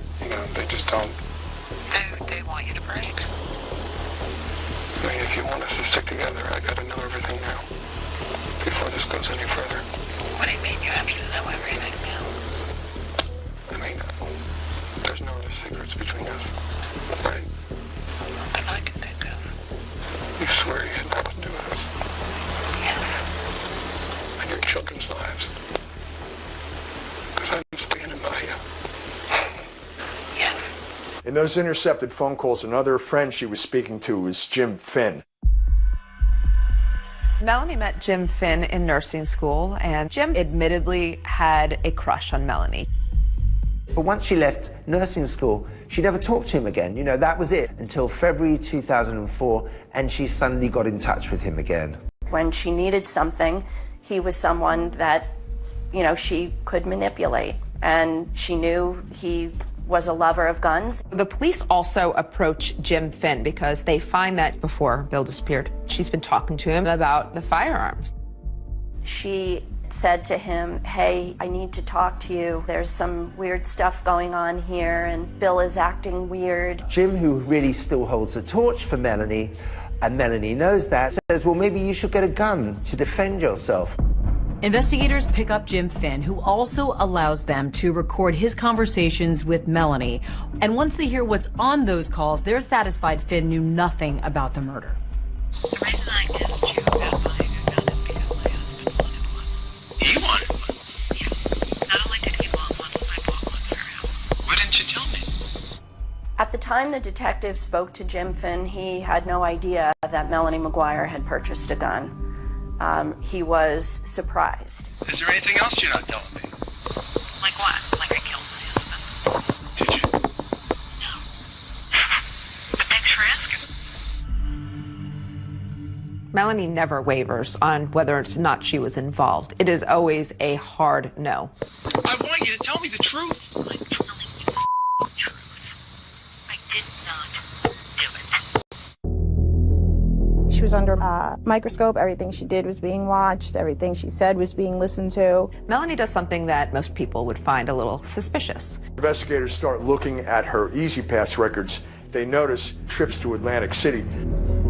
they just don't. They want you to break. I mean, if you want us to stick together, I gotta know everything now, before this goes any further. What do you mean you have to know everything now? I mean, there's no other secrets between us, right? That I can think of. You swear you had nothing to do with us? Yes. And your children's lives. Because I'm standing by you. Yes. In those intercepted phone calls, another friend she was speaking to was Jim Finn. Melanie met Jim Finn in nursing school, and Jim admittedly had a crush on Melanie. But once she left nursing school, she never talked to him again. That was it until February 2004, and she suddenly got in touch with him again. When she needed something, he was someone that, she could manipulate, and she knew he was a lover of guns. The police also approach Jim Finn because they find that before Bill disappeared, she's been talking to him about the firearms. She said to him, hey, I need to talk to you. There's some weird stuff going on here, and Bill is acting weird. Jim, who really still holds the torch for Melanie, and Melanie knows that, says, well, maybe you should get a gun to defend yourself. Investigators pick up Jim Finn, who also allows them to record his conversations with Melanie. And once they hear what's on those calls, they're satisfied Finn knew nothing about the murder. The reason I asked you about buying a gun is because my husband wanted one. He wanted one? Yeah. Not only did he want one, I bought one for him. Why didn't you tell me? At the time the detective spoke to Jim Finn, he had no idea that Melanie McGuire had purchased a gun. He was surprised. Is there anything else you're not telling me? Like what? Like I killed my husband. Did you? No. But thanks for asking. Melanie never wavers on whether or not she was involved. It is always a hard no. I want you to tell me the truth. I'm telling you the truth. I did not do it. She was under a microscope. Everything she did was being watched. Everything she said was being listened to. Melanie does something that most people would find a little suspicious. Investigators start looking at her E-ZPass records. They notice trips to Atlantic City.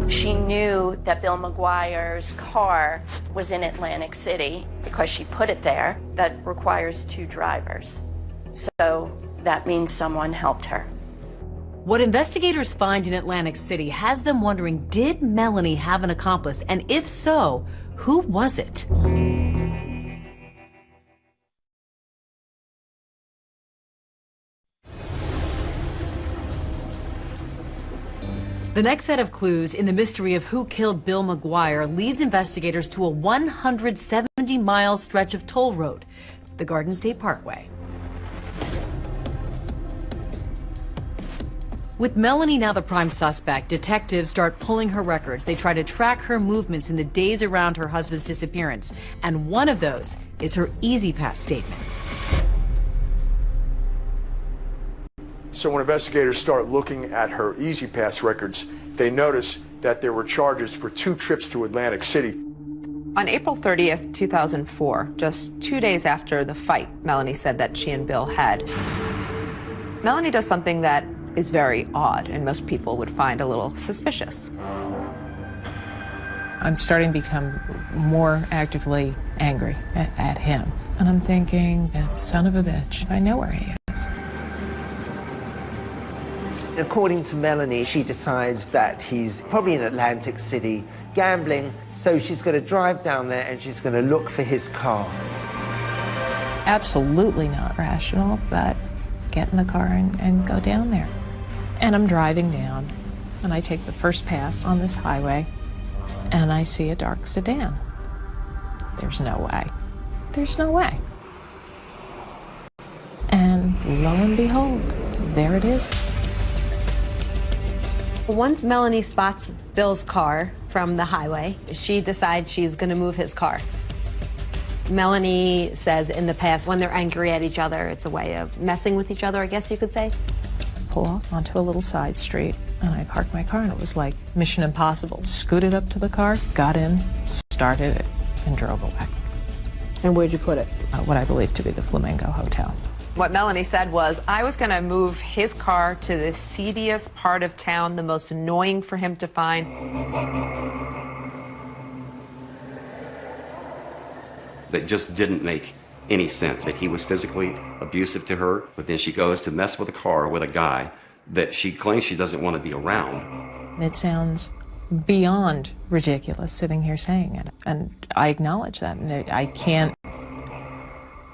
She knew that Bill McGuire's car was in Atlantic City because she put it there. That requires 2 drivers. So that means someone helped her. What investigators find in Atlantic City has them wondering, did Melanie have an accomplice? And if so, who was it? The next set of clues in the mystery of who killed Bill McGuire leads investigators to a 170-mile stretch of toll road, the Garden State Parkway. With Melanie now the prime suspect, detectives start pulling her records. They try to track her movements in the days around her husband's disappearance. And one of those is her E-ZPass statement. So when investigators start looking at her E-ZPass records, they notice that there were charges for 2 trips to Atlantic City. On April 30th, 2004, just 2 days after the fight Melanie said that she and Bill had, Melanie does something that is very odd and most people would find a little suspicious. I'm starting to become more actively angry at him. And I'm thinking, that son of a bitch, I know where he is. According to Melanie, she decides that he's probably in Atlantic City gambling, so she's going to drive down there and she's going to look for his car. Absolutely not rational, but get in the car and go down there. And I'm driving down, and I take the first pass on this highway, and I see a dark sedan. There's no way. There's no way. And lo and behold, there it is. Once Melanie spots Bill's car from the highway, she decides she's going to move his car. Melanie says in the past, when they're angry at each other, it's a way of messing with each other, I guess you could say. Pull off onto a little side street, and I parked my car, and it was like Mission Impossible. Scooted up to the car, got in, started it, and drove away. And where'd you put it? What I believe to be the Flamingo Hotel. What Melanie said was, I was going to move his car to the seediest part of town, the most annoying for him to find. That just didn't make any sense. That he was physically abusive to her, but then she goes to mess with a car with a guy that she claims she doesn't want to be around. It sounds beyond ridiculous sitting here saying it, and I acknowledge that, and I can't,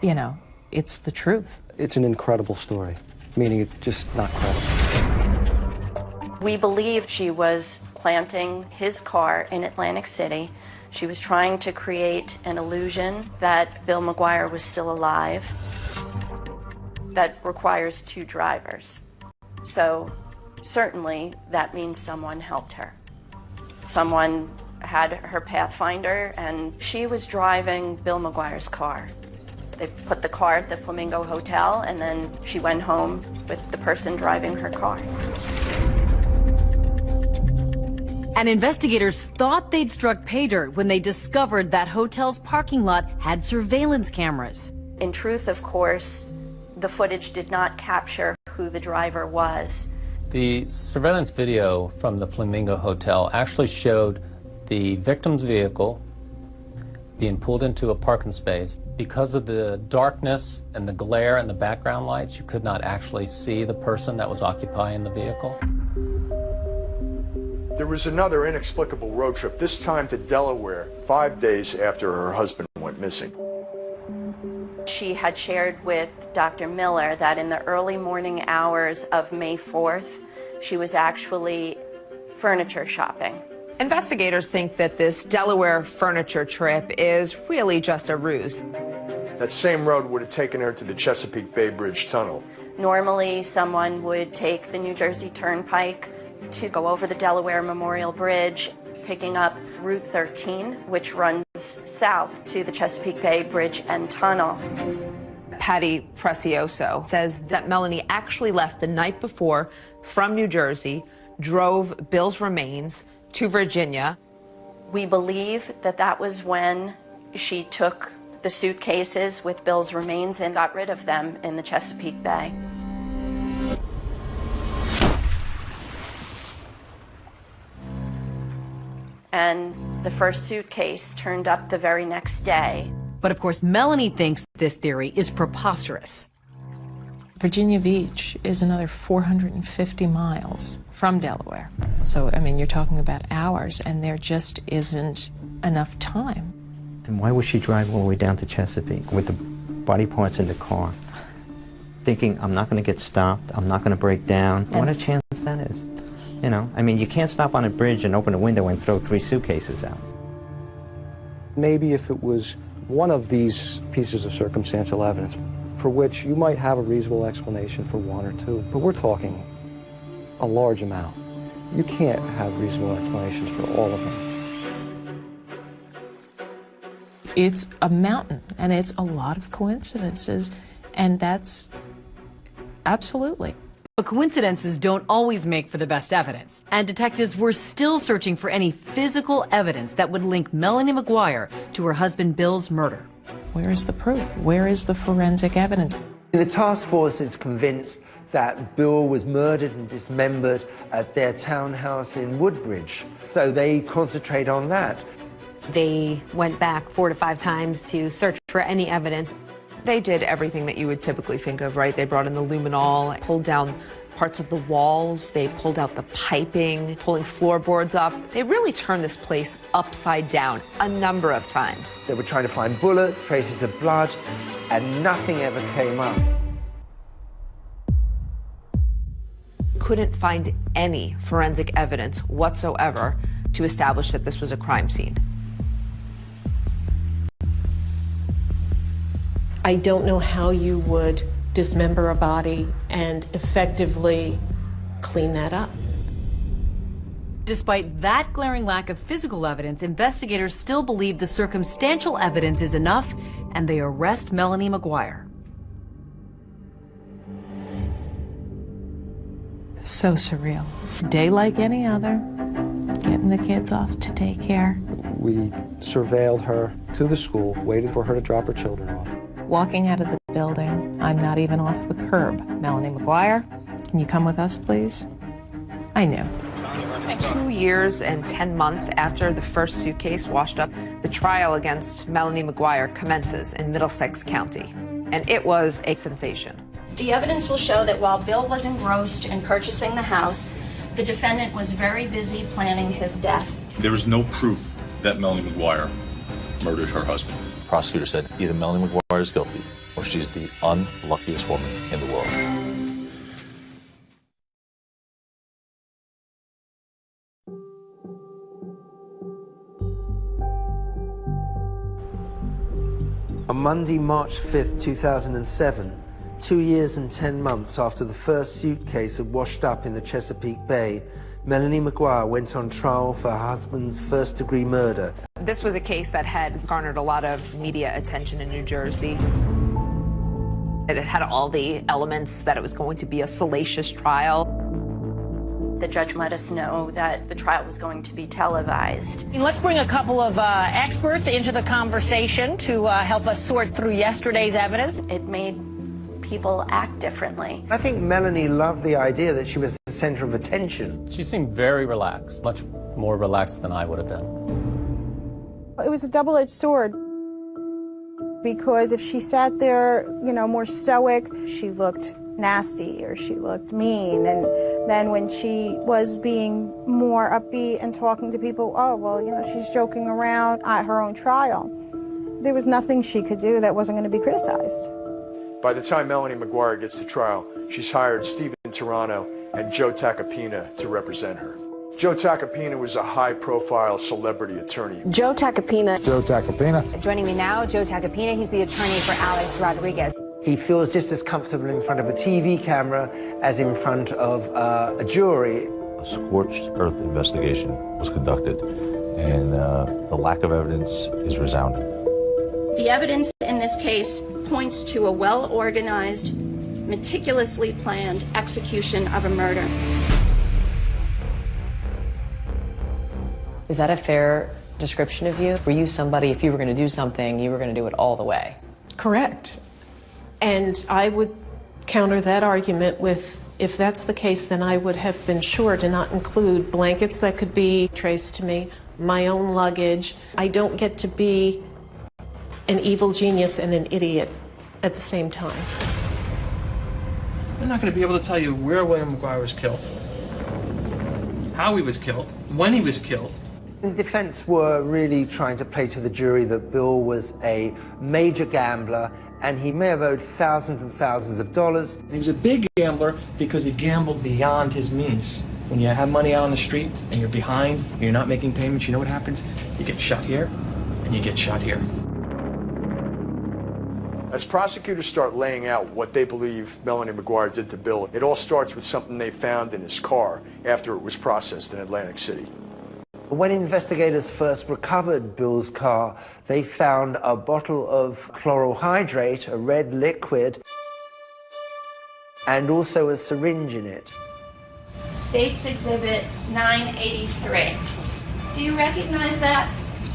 you know, it's the truth. It's an incredible story, meaning it's just not credible. We believe she was planting his car in Atlantic City. She was trying to create an illusion that Bill McGuire was still alive. That requires two drivers. So certainly that means someone helped her. Someone had her Pathfinder, and she was driving Bill McGuire's car. They put the car at the Flamingo Hotel, and then she went home with the person driving her car. And investigators thought they'd struck pay dirt when they discovered that hotel's parking lot had surveillance cameras. In truth, of course, the footage did not capture who the driver was. The surveillance video from the Flamingo Hotel actually showed the victim's vehicle being pulled into a parking space. Because of the darkness and the glare and the background lights, you could not actually see the person that was occupying the vehicle. There was another inexplicable road trip, this time to Delaware, 5 days after her husband went missing. She had shared with Dr. Miller that in the early morning hours of May 4th, she was actually furniture shopping. Investigators think that this Delaware furniture trip is really just a ruse. That same road would have taken her to the Chesapeake Bay Bridge Tunnel. Normally, someone would take the New Jersey Turnpike to go over the Delaware Memorial Bridge, picking up Route 13, which runs south to the Chesapeake Bay Bridge and Tunnel. Patty Precioso says that Melanie actually left the night before from New Jersey, drove Bill's remains to Virginia. We believe that that was when she took the suitcases with Bill's remains and got rid of them in the Chesapeake Bay. And the first suitcase turned up the very next day. But of course, Melanie thinks this theory is preposterous. Virginia Beach is another 450 miles from Delaware. So, I mean, you're talking about hours, and there just isn't enough time. And why would she drive all the way down to Chesapeake with the body parts in the car, thinking, I'm not going to get stopped, I'm not going to break down? What a chance that is. You know, I mean, you can't stop on a bridge and open a window and throw 3 suitcases out. Maybe if it was one of these pieces of circumstantial evidence for which you might have a reasonable explanation for 1 or 2, but we're talking a large amount. You can't have reasonable explanations for all of them. It's a mountain, and it's a lot of coincidences, and that's absolutely. But coincidences don't always make for the best evidence, and detectives were still searching for any physical evidence that would link Melanie McGuire to her husband Bill's murder. Where is the proof? Where is the forensic evidence? The task force is convinced that Bill was murdered and dismembered at their townhouse in Woodbridge, so they concentrate on that. They went back 4 to 5 times to search for any evidence. They did everything that you would typically think of, right? They brought in the luminol, pulled down parts of the walls, they pulled out the piping, pulling floorboards up. They really turned this place upside down a number of times. They were trying to find bullets, traces of blood, and nothing ever came up. Couldn't find any forensic evidence whatsoever to establish that this was a crime scene. I don't know how you would dismember a body and effectively clean that up. Despite that glaring lack of physical evidence, investigators still believe the circumstantial evidence is enough, and they arrest Melanie McGuire. So surreal. Day like any other, getting the kids off to daycare. We surveilled her to the school, waited for her to drop her children off. Walking out of the building. I'm not even off the curb. Melanie McGuire, can you come with us, please? I knew. 2 years and 10 months after the first suitcase washed up, the trial against Melanie McGuire commences in Middlesex County, and it was a sensation. The evidence will show that while Bill was engrossed in purchasing the house, the defendant was very busy planning his death. There is no proof that Melanie McGuire murdered her husband. The prosecutor said either Melanie McGuire is guilty or she's the unluckiest woman in the world. On Monday, March 5th, 2007, 2 years and 10 months after the first suitcase had washed up in the Chesapeake Bay, Melanie McGuire went on trial for her husband's first-degree murder. This was a case that had garnered a lot of media attention in New Jersey. It had all the elements that it was going to be a salacious trial. The judge let us know that the trial was going to be televised. Let's bring a couple of experts into the conversation to help us sort through yesterday's evidence. It made people act differently. I think Melanie loved the idea that she was the center of attention. She seemed very relaxed, much more relaxed than I would have been. It was a double-edged sword, because if she sat there, more stoic, she looked nasty or she looked mean. And then when she was being more upbeat and talking to people, oh, well, she's joking around at her own trial. There was nothing she could do that wasn't going to be criticized. By the time Melanie McGuire gets to trial, she's hired Stephen Tirano and Joe Tacopina to represent her. Joe Tacopina was a high-profile celebrity attorney. Joe Tacopina. Joe Tacopina. Joining me now, Joe Tacopina. He's the attorney for Alex Rodriguez. He feels just as comfortable in front of a TV camera as in front of a jury. A scorched earth investigation was conducted, and the lack of evidence is resounding. The evidence in this case points to a well-organized, meticulously planned execution of a murder. Is that a fair description of you? Were you somebody, if you were going to do something, you were going to do it all the way? Correct. And I would counter that argument with, if that's the case, then I would have been sure to not include blankets that could be traced to me, my own luggage. I don't get to be an evil genius and an idiot at the same time. They're not going to be able to tell you where William McGuire was killed, how he was killed, when he was killed. The defense were really trying to play to the jury that Bill was a major gambler and he may have owed thousands and thousands of dollars. He was a big gambler because he gambled beyond his means. When you have money out on the street and you're behind and you're not making payments, you know what happens? You get shot here and you get shot here. As prosecutors start laying out what they believe Melanie McGuire did to Bill, it all starts with something they found in his car after it was processed in Atlantic City. When investigators first recovered Bill's car, they found a bottle of chloral hydrate, a red liquid, and also a syringe in it. State's Exhibit 983. Do you recognize that?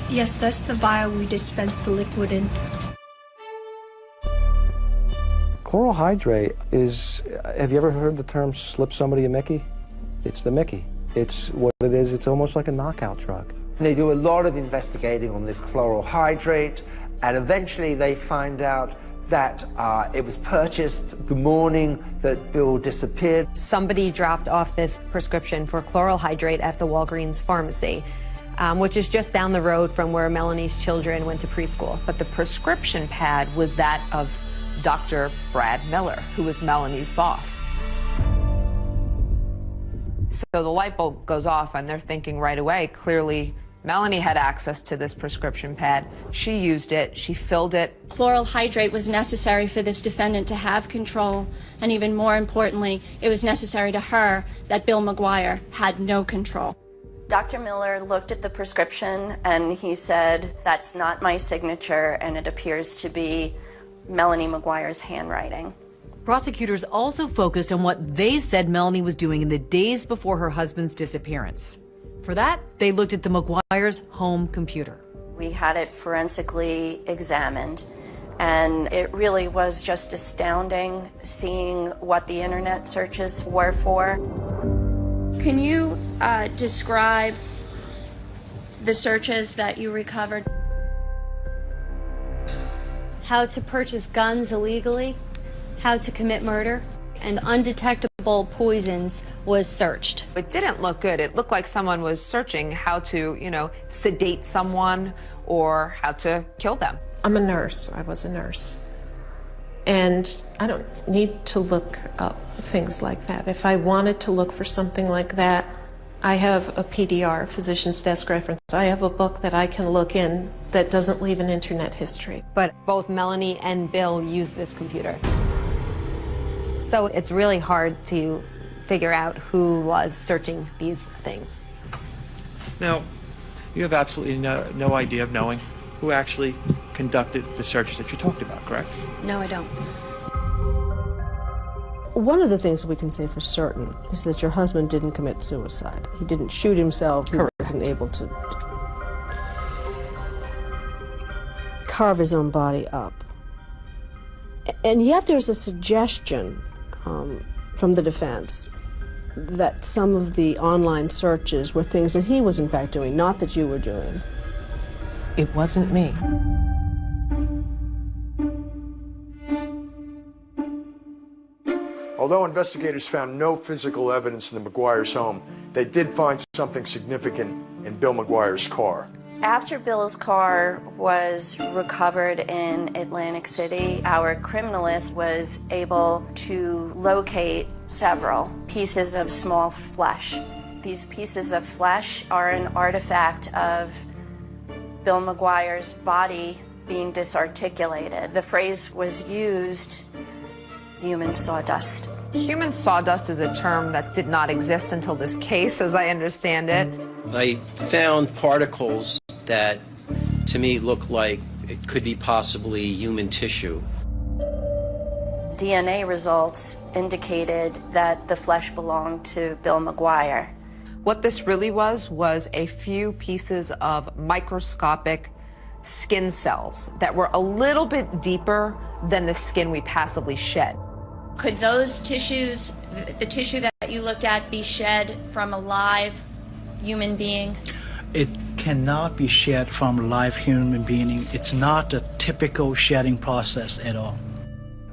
Yes, that's the vial we dispensed the liquid in. Chloral hydrate is, have you ever heard the term slip somebody a Mickey? It's the Mickey. It's what it is. It's almost like a knockout drug. They do a lot of investigating on this chloral hydrate, and eventually they find out that it was purchased the morning that Bill disappeared. Somebody dropped off this prescription for chloral hydrate at the Walgreens pharmacy, which is just down the road from where Melanie's children went to preschool. But the prescription pad was that of Dr. Brad Miller, who was Melanie's boss. So the light bulb goes off and they're thinking right away, clearly Melanie had access to this prescription pad. She used it, she filled it. Chloral hydrate was necessary for this defendant to have control, and even more importantly, it was necessary to her that Bill McGuire had no control. Dr. Miller looked at the prescription and he said, "That's not my signature, and it appears to be Melanie McGuire's handwriting." Prosecutors also focused on what they said Melanie was doing in the days before her husband's disappearance. For that, they looked at the McGuire's home computer. We had it forensically examined. And it really was just astounding seeing what the internet searches were for. Can you describe the searches that you recovered? How to purchase guns illegally, how to commit murder, and undetectable poisons was searched. It didn't look good. It looked like someone was searching how to, sedate someone or how to kill them. I'm a nurse. I was a nurse. And I don't need to look up things like that. If I wanted to look for something like that, I have a PDR, Physician's Desk Reference. I have a book that I can look in that doesn't leave an internet history. But both Melanie and Bill use this computer. So it's really hard to figure out who was searching these things. Now, you have absolutely no idea of knowing who actually conducted the searches that you talked about, correct? No, I don't. One of the things we can say for certain is that your husband didn't commit suicide. He didn't shoot himself. He wasn't able to carve his own body up. And yet there's a suggestion from the defense that some of the online searches were things that he was in fact doing, not that you were doing. It wasn't me. Although investigators found no physical evidence in the McGuire's home, they did find something significant in Bill McGuire's car. After Bill's car was recovered in Atlantic City, our criminalist was able to locate several pieces of small flesh. These pieces of flesh are an artifact of Bill McGuire's body being disarticulated. The phrase was used, human sawdust. Human sawdust is a term that did not exist until this case, as I understand it. I found particles that, to me, look like it could be possibly human tissue. DNA results indicated that the flesh belonged to Bill McGuire. What this really was a few pieces of microscopic skin cells that were a little bit deeper than the skin we passively shed. Could those tissues, the tissue that you looked at, be shed from a live human being? It cannot be shed from a live human being. It's not a typical shedding process at all.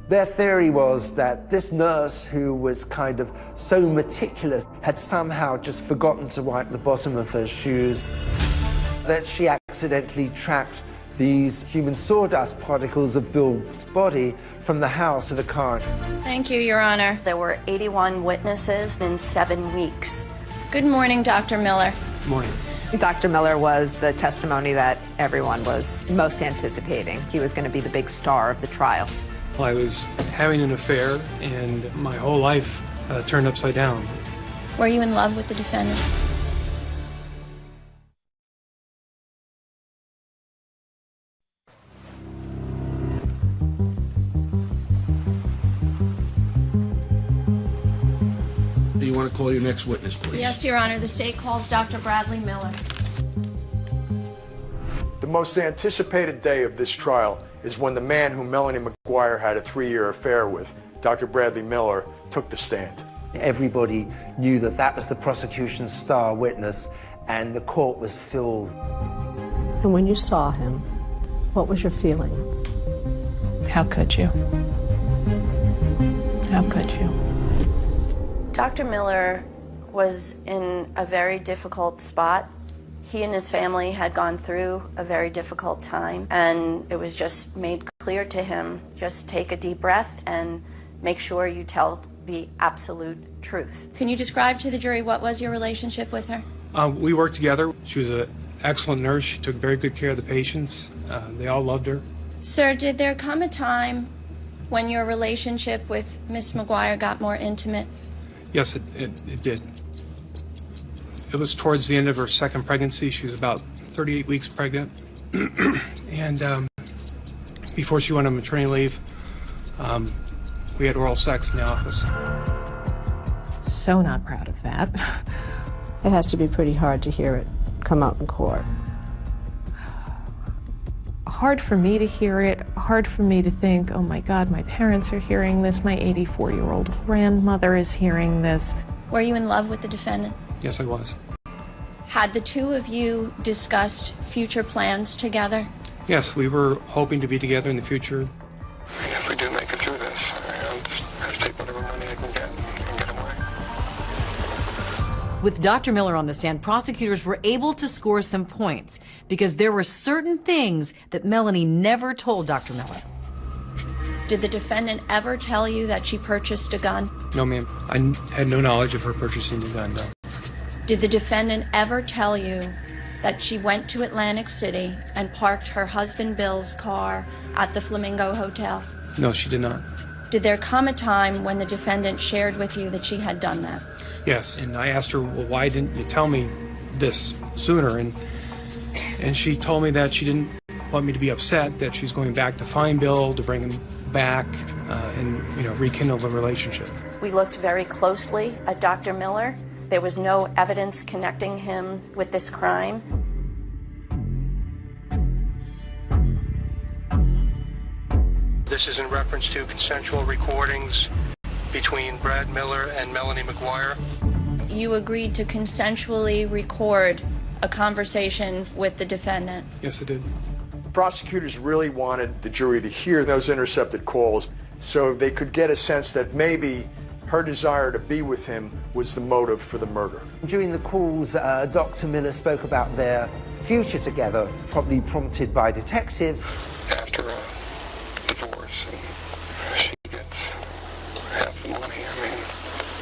Their theory was that this nurse, who was kind of so meticulous, had somehow just forgotten to wipe the bottom of her shoes, that she accidentally tracked these human sawdust particles of Bill's body from the house to the car. Thank you, Your Honor. There were 81 witnesses in 7 weeks. Good morning, Dr. Miller. Good morning. Dr. Miller was the testimony that everyone was most anticipating. He was going to be the big star of the trial. I was having an affair, and my whole life turned upside down. Were you in love with the defendant? Do you want to call your next witness, please? Yes, Your Honor. The state calls Dr. Bradley Miller. The most anticipated day of this trial is when the man whom Melanie McGuire had a 3-year affair with, Dr. Bradley Miller, took the stand. Everybody knew that that was the prosecution's star witness, and the court was filled. And when you saw him, what was your feeling? How could you? How could you? Dr. Miller was in a very difficult spot. He and his family had gone through a very difficult time, and it was just made clear to him, just take a deep breath and make sure you tell the absolute truth. Can you describe to the jury what was your relationship with her? We worked together. She was an excellent nurse. She took very good care of the patients. They all loved her. Sir, did there come a time when your relationship with Miss McGuire got more intimate? Yes, it did. It was towards the end of her second pregnancy. She was about 38 weeks pregnant. And before she went on maternity leave, we had oral sex in the office. So not proud of that. It has to be pretty hard to hear it come out in court. hard for me to hear it, hard for me to think, oh my God, my parents are hearing this, my 84-year-old grandmother is hearing this. Were you in love with the defendant? Yes, I was. Had the two of you discussed future plans together? Yes, we were hoping to be together in the future. If we do make it through this, I'll just have to take whatever money I can get and get away. With Dr. Miller on the stand, prosecutors were able to score some points because there were certain things that Melanie never told Dr. Miller. Did the defendant ever tell you that she purchased a gun? No, ma'am. I had no knowledge of her purchasing the gun, no. Did the defendant ever tell you that she went to Atlantic City and parked her husband Bill's car at the Flamingo Hotel? No, she did not. Did there come a time when the defendant shared with you that she had done that? Yes, and I asked her, well, why didn't you tell me this sooner? And she told me that she didn't want me to be upset, that she's going back to find Bill, to bring him back, and rekindle the relationship. We looked very closely at Dr. Miller. There was no evidence connecting him with this crime. This is in reference to consensual recordings between Brad Miller and Melanie McGuire. You agreed to consensually record a conversation with the defendant. Yes, I did. Prosecutors really wanted the jury to hear those intercepted calls so they could get a sense that maybe her desire to be with him was the motive for the murder. During the calls, Dr. Miller spoke about their future together, probably prompted by detectives. After a divorce, and she gets half the money, I mean,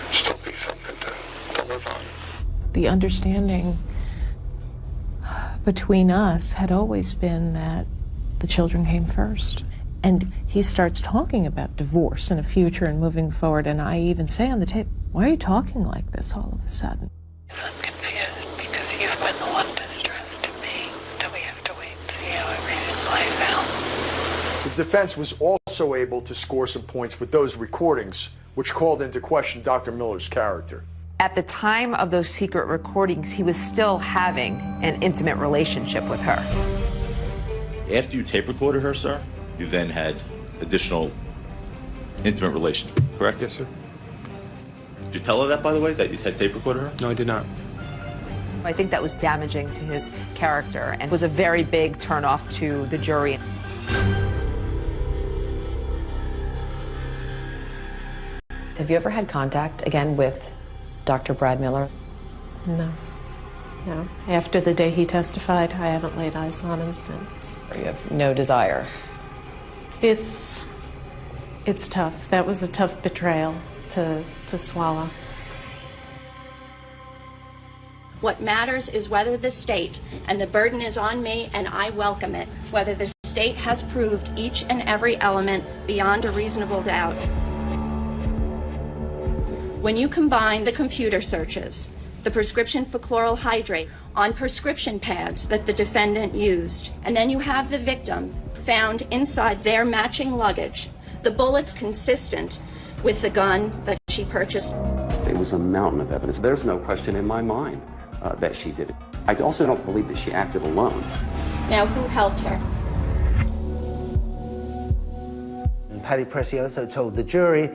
it'd still be something to live on. The understanding between us had always been that the children came first. And he starts talking about divorce and a future and moving forward, and I even say on the tape, why are you talking like this all of a sudden? I'm confused because you've been the one to address to me that we have to wait and see how everything plays out. The defense was also able to score some points with those recordings, which called into question Dr. Miller's character. At the time of those secret recordings, he was still having an intimate relationship with her. After you tape recorded her, sir, you then had additional intimate relations with her, correct? Yes, sir. Did you tell her that, by the way, that you had tape recorded her? No, I did not. I think that was damaging to his character and was a very big turnoff to the jury. Have you ever had contact again with Dr. Brad Miller? No. No. After the day he testified, I haven't laid eyes on him since. You have no desire? It's tough. That was a tough betrayal to swallow. What matters is whether the state, and the burden is on me and I welcome it, whether the state has proved each and every element beyond a reasonable doubt. When you combine the computer searches, the prescription for chloral hydrate on prescription pads that the defendant used, and then you have the victim found inside their matching luggage, the bullets consistent with the gun that she purchased. It was a mountain of evidence. There's no question in my mind that she did it. I also don't believe that she acted alone. Now, who helped her? Paddy Precioso told the jury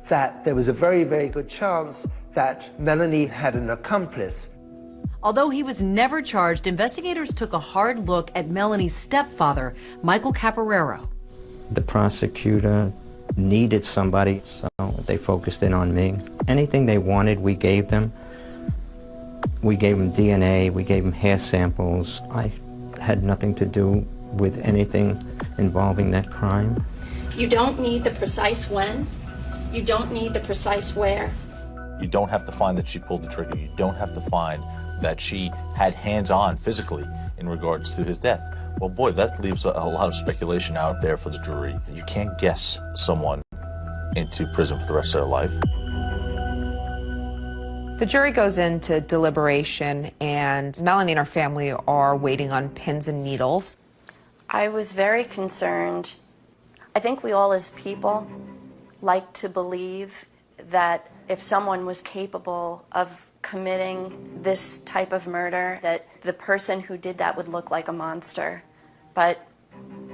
that there was a very, very good chance that Melanie had an accomplice. Although he was never charged, investigators took a hard look at Melanie's stepfather, Michael Caporero. The prosecutor needed somebody, so they focused in on me. Anything they wanted, we gave them. We gave them DNA, we gave them hair samples. I had nothing to do with anything involving that crime. You don't need the precise when. You don't need the precise where. You don't have to find that she pulled the trigger. You don't have to find that she had hands-on physically in regards to his death. Well, boy, that leaves a lot of speculation out there for the jury. You can't guess someone into prison for the rest of their life. The jury goes into deliberation, and Melanie and her family are waiting on pins and needles. I was very concerned. I think we all as people like to believe that if someone was capable of committing this type of murder, that the person who did that would look like a monster. But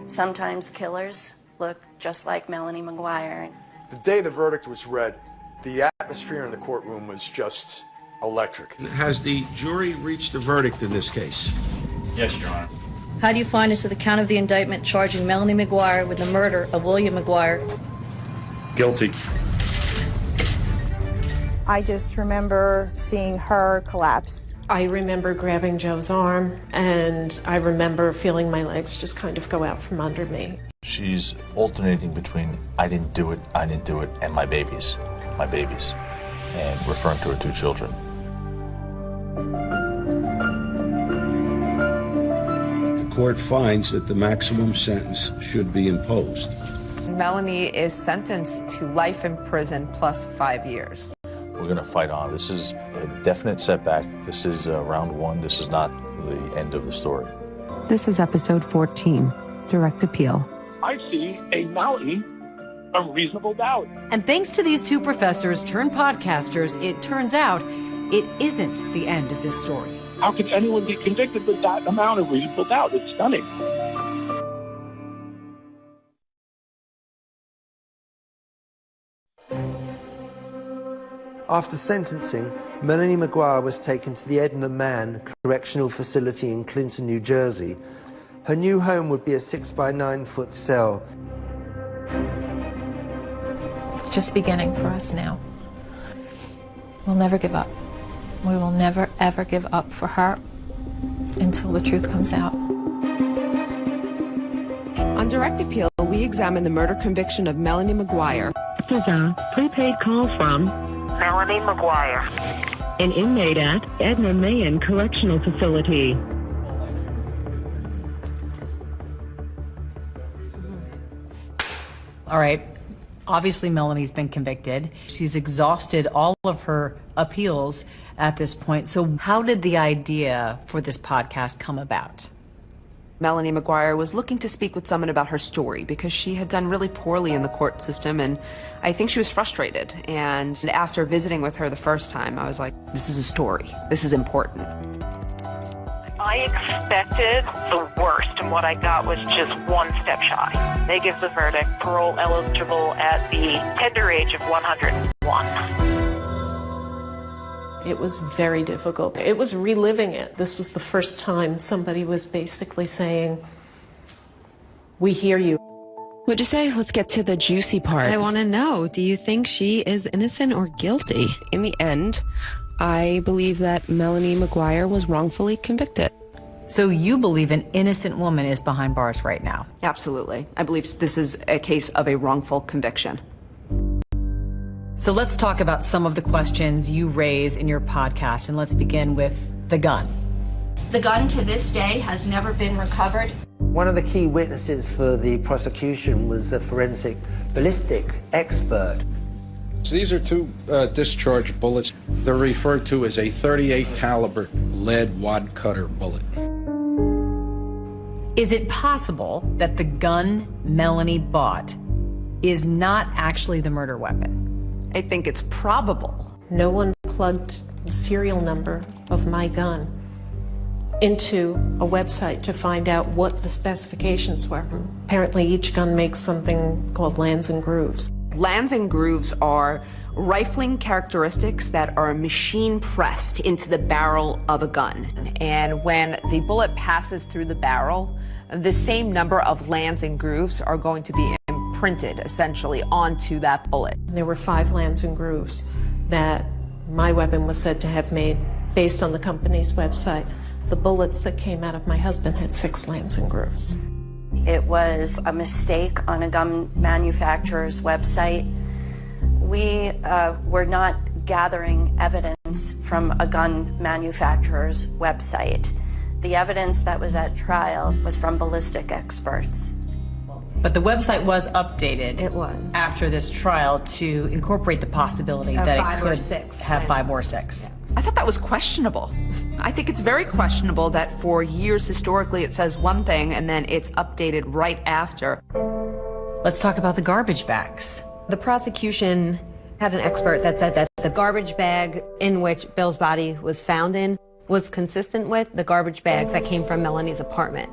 Sometimes killers look just like Melanie McGuire. The day the verdict was read, the atmosphere in the courtroom was just electric. Has the jury reached a verdict in this case? Yes, Your Honor. How do you find as to the count of the indictment charging Melanie McGuire with the murder of William McGuire? Guilty. I just remember seeing her collapse. I remember grabbing Joe's arm, and I remember feeling my legs just kind of go out from under me. She's alternating between I didn't do it, and my babies, and referring to her two children. The court finds that the maximum sentence should be imposed. Melanie is sentenced to life in prison plus 5 years. We're going to fight on. This is a definite setback. This is round one. This is not the end of the story. This is episode 14, Direct Appeal. I see a mountain of reasonable doubt. And thanks to these two professors turned podcasters, it turns out it isn't the end of this story. How could anyone be convicted with that amount of reasonable doubt? It's stunning. After sentencing, Melanie McGuire was taken to the Edna Mann Correctional Facility in Clinton, New Jersey. Her new home would be a 6 by 9 foot cell. It's just beginning for us now. We'll never give up. We will never, ever give up for her until the truth comes out. On Direct Appeal, we examine the murder conviction of Melanie McGuire. This is a prepaid call from Melanie McGuire, an inmate at Edna Mann Correctional Facility. All right. Obviously, Melanie's been convicted. She's exhausted all of her appeals at this point. So how did the idea for this podcast come about? Melanie McGuire was looking to speak with someone about her story because she had done really poorly in the court system, and I think she was frustrated. And after visiting with her the first time, I was like, this is a story. This is important. I expected the worst, and what I got was just one step shy. They give the verdict, parole eligible at the tender age of 101. It was very difficult. It was reliving it. This was the first time somebody was basically saying, we hear you. What'd you say? Let's get to the juicy part. I want to know, do you think she is innocent or guilty? In the end, I believe that Melanie McGuire was wrongfully convicted. So you believe an innocent woman is behind bars right now? Absolutely. I believe this is a case of a wrongful conviction. So let's talk about some of the questions you raise in your podcast, and let's begin with the gun. The gun to this day has never been recovered. One of the key witnesses for the prosecution was a forensic ballistic expert. So these are two discharge bullets. They're referred to as a 38 caliber lead wad cutter bullet. Is it possible that the gun Melanie bought is not actually the murder weapon? I think it's probable. No one plugged the serial number of my gun into a website to find out what the specifications were. Apparently each gun makes something called lands and grooves. Lands and grooves are rifling characteristics that are machine pressed into the barrel of a gun. And when the bullet passes through the barrel, the same number of lands and grooves are going to be imprinted essentially onto that bullet. There were 5 lands and grooves that my weapon was said to have made based on the company's website. The bullets that came out of my husband had 6 lands and grooves. It was a mistake on a gun manufacturer's website. We were not gathering evidence from a gun manufacturer's website. The evidence that was at trial was from ballistic experts. But the website was updated. It was. After this trial to incorporate the possibility Of that 5 it or could 6. have 5 or 6. I thought that was questionable. I think it's very questionable that for years historically it says one thing and then it's updated right after. Let's talk about the garbage bags. The prosecution had an expert that said that the garbage bag in which Bill's body was found in was consistent with the garbage bags that came from Melanie's apartment.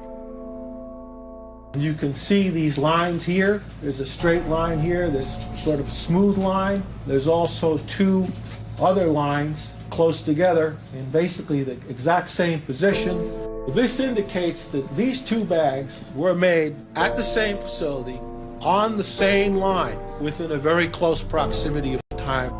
You can see these lines here. There's a straight line here, this sort of smooth line. There's also two other lines close together in basically the exact same position. This indicates that these two bags were made at the same facility on the same line within a very close proximity of time.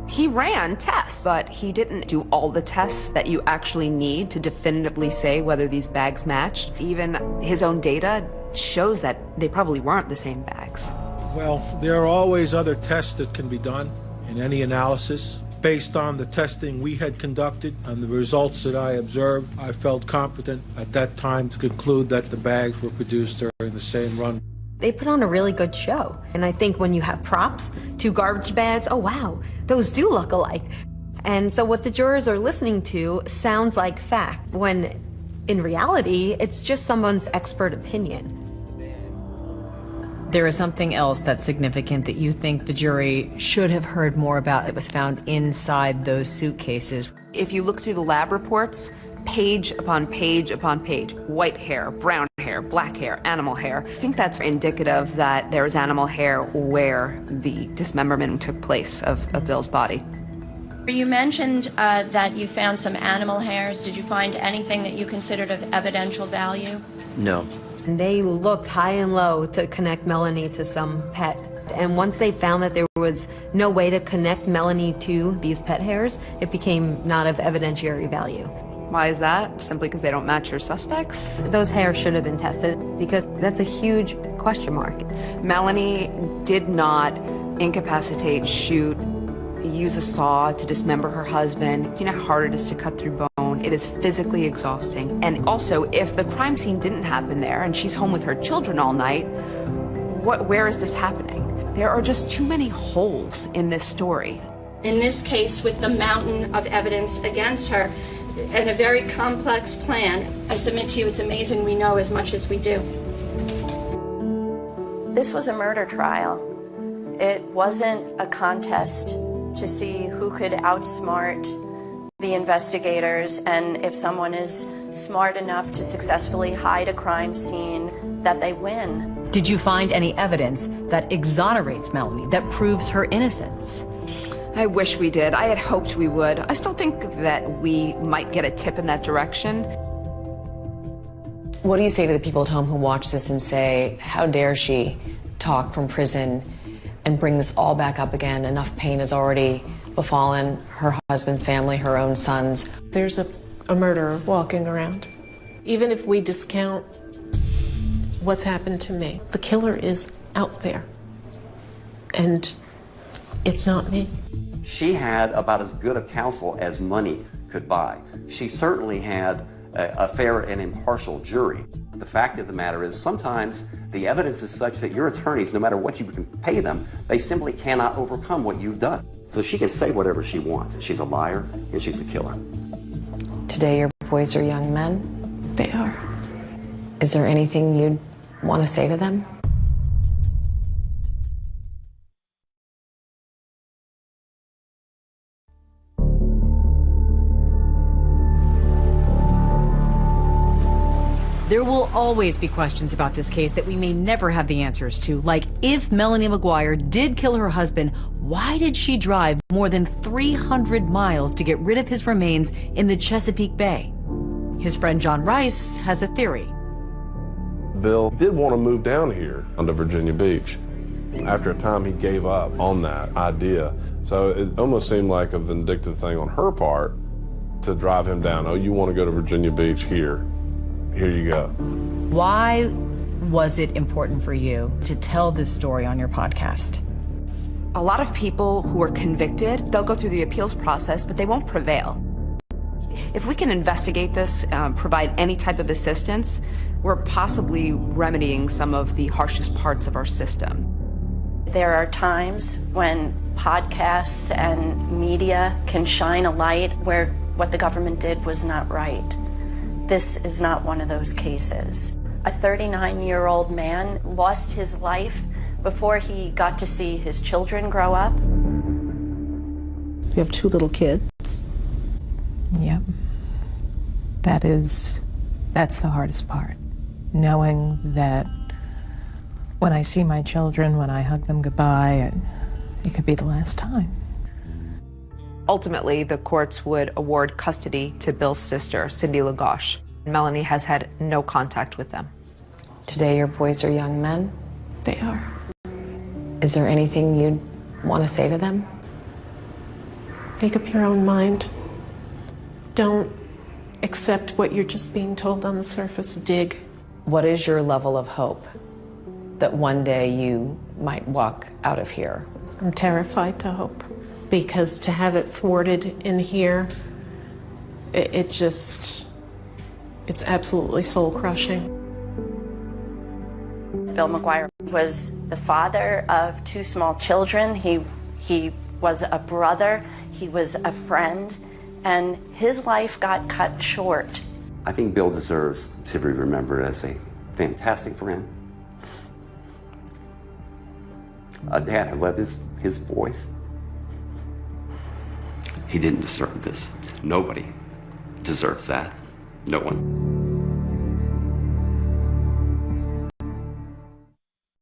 He ran tests, but he didn't do all the tests that you actually need to definitively say whether these bags matched. Even his own data shows that they probably weren't the same bags. Well, there are always other tests that can be done in any analysis. Based on the testing we had conducted and the results that I observed, I felt competent at that time to conclude that the bags were produced during the same run. They put on a really good show. And I think when you have props, two garbage bags, oh wow, those do look alike. And so what the jurors are listening to sounds like fact, when in reality, it's just someone's expert opinion. There is something else that's significant that you think the jury should have heard more about that was found inside those suitcases. If you look through the lab reports, page upon page upon page, white hair, brown hair, black hair, animal hair. I think that's indicative that there was animal hair where the dismemberment took place of Bill's body. You mentioned that you found some animal hairs. Did you find anything that you considered of evidential value? No. And they looked high and low to connect Melanie to some pet. And once they found that there was no way to connect Melanie to these pet hairs, it became not of evidentiary value. Why is that? Simply because they don't match your suspects? Those hairs should have been tested because that's a huge question mark. Melanie did not incapacitate, shoot, use a saw to dismember her husband. You know how hard it is to cut through bone? It is physically exhausting. And also, if the crime scene didn't happen there and she's home with her children all night, where is this happening? There are just too many holes in this story. In this case, with the mountain of evidence against her and a very complex plan, I submit to you it's amazing we know as much as we do. This was a murder trial. It wasn't a contest to see who could outsmart the investigators, and if someone is smart enough to successfully hide a crime scene, that they win. Did you find any evidence that exonerates Melanie, that proves her innocence? I wish we did. I had hoped we would. I still think that we might get a tip in that direction. What do you say to the people at home who watch this and say, how dare she talk from prison and bring this all back up again? Enough pain has already befallen her husband's family, her own sons. There's a murderer walking around. Even if we discount what's happened to me, the killer is out there. And it's not me. She had about as good a counsel as money could buy. She certainly had a fair and impartial jury. The fact of the matter is sometimes the evidence is such that your attorneys, no matter what you can pay them, they simply cannot overcome what you've done. So she can say whatever she wants. She's a liar and she's a killer. Today your boys are young men? They are. Is there anything you'd want to say to them? There will always be questions about this case that we may never have the answers to, like if Melanie McGuire did kill her husband, why did she drive more than 300 miles to get rid of his remains in the Chesapeake Bay? His friend John Rice has a theory. Bill did want to move down here onto Virginia Beach. After a time, he gave up on that idea. So it almost seemed like a vindictive thing on her part to drive him down. Oh, you want to go to Virginia Beach? Here you go. Why was it important for you to tell this story on your podcast? A lot of people who are convicted, they'll go through the appeals process, but they won't prevail. If we can investigate this, provide any type of assistance, we're possibly remedying some of the harshest parts of our system. There are times when podcasts and media can shine a light where what the government did was not right. This is not one of those cases. A 39-year-old man lost his life before he got to see his children grow up. You have 2 little kids. Yep. That's the hardest part. Knowing that When I see my children, when I hug them goodbye, it could be the last time. Ultimately, the courts would award custody to Bill's sister, Cindy Lagoche. Melanie has had no contact with them. Today, your boys are young men. They are. Is there anything you'd want to say to them? Make up your own mind. Don't accept what you're just being told on the surface. Dig. What is your level of hope that one day you might walk out of here? I'm terrified to hope, because to have it thwarted in here, it's absolutely soul-crushing. Bill McGuire was the father of 2 small children. He was a brother, he was a friend, and his life got cut short. I think Bill deserves to be remembered as a fantastic friend, a dad who loved his boys. He didn't deserve this. Nobody deserves that. No one.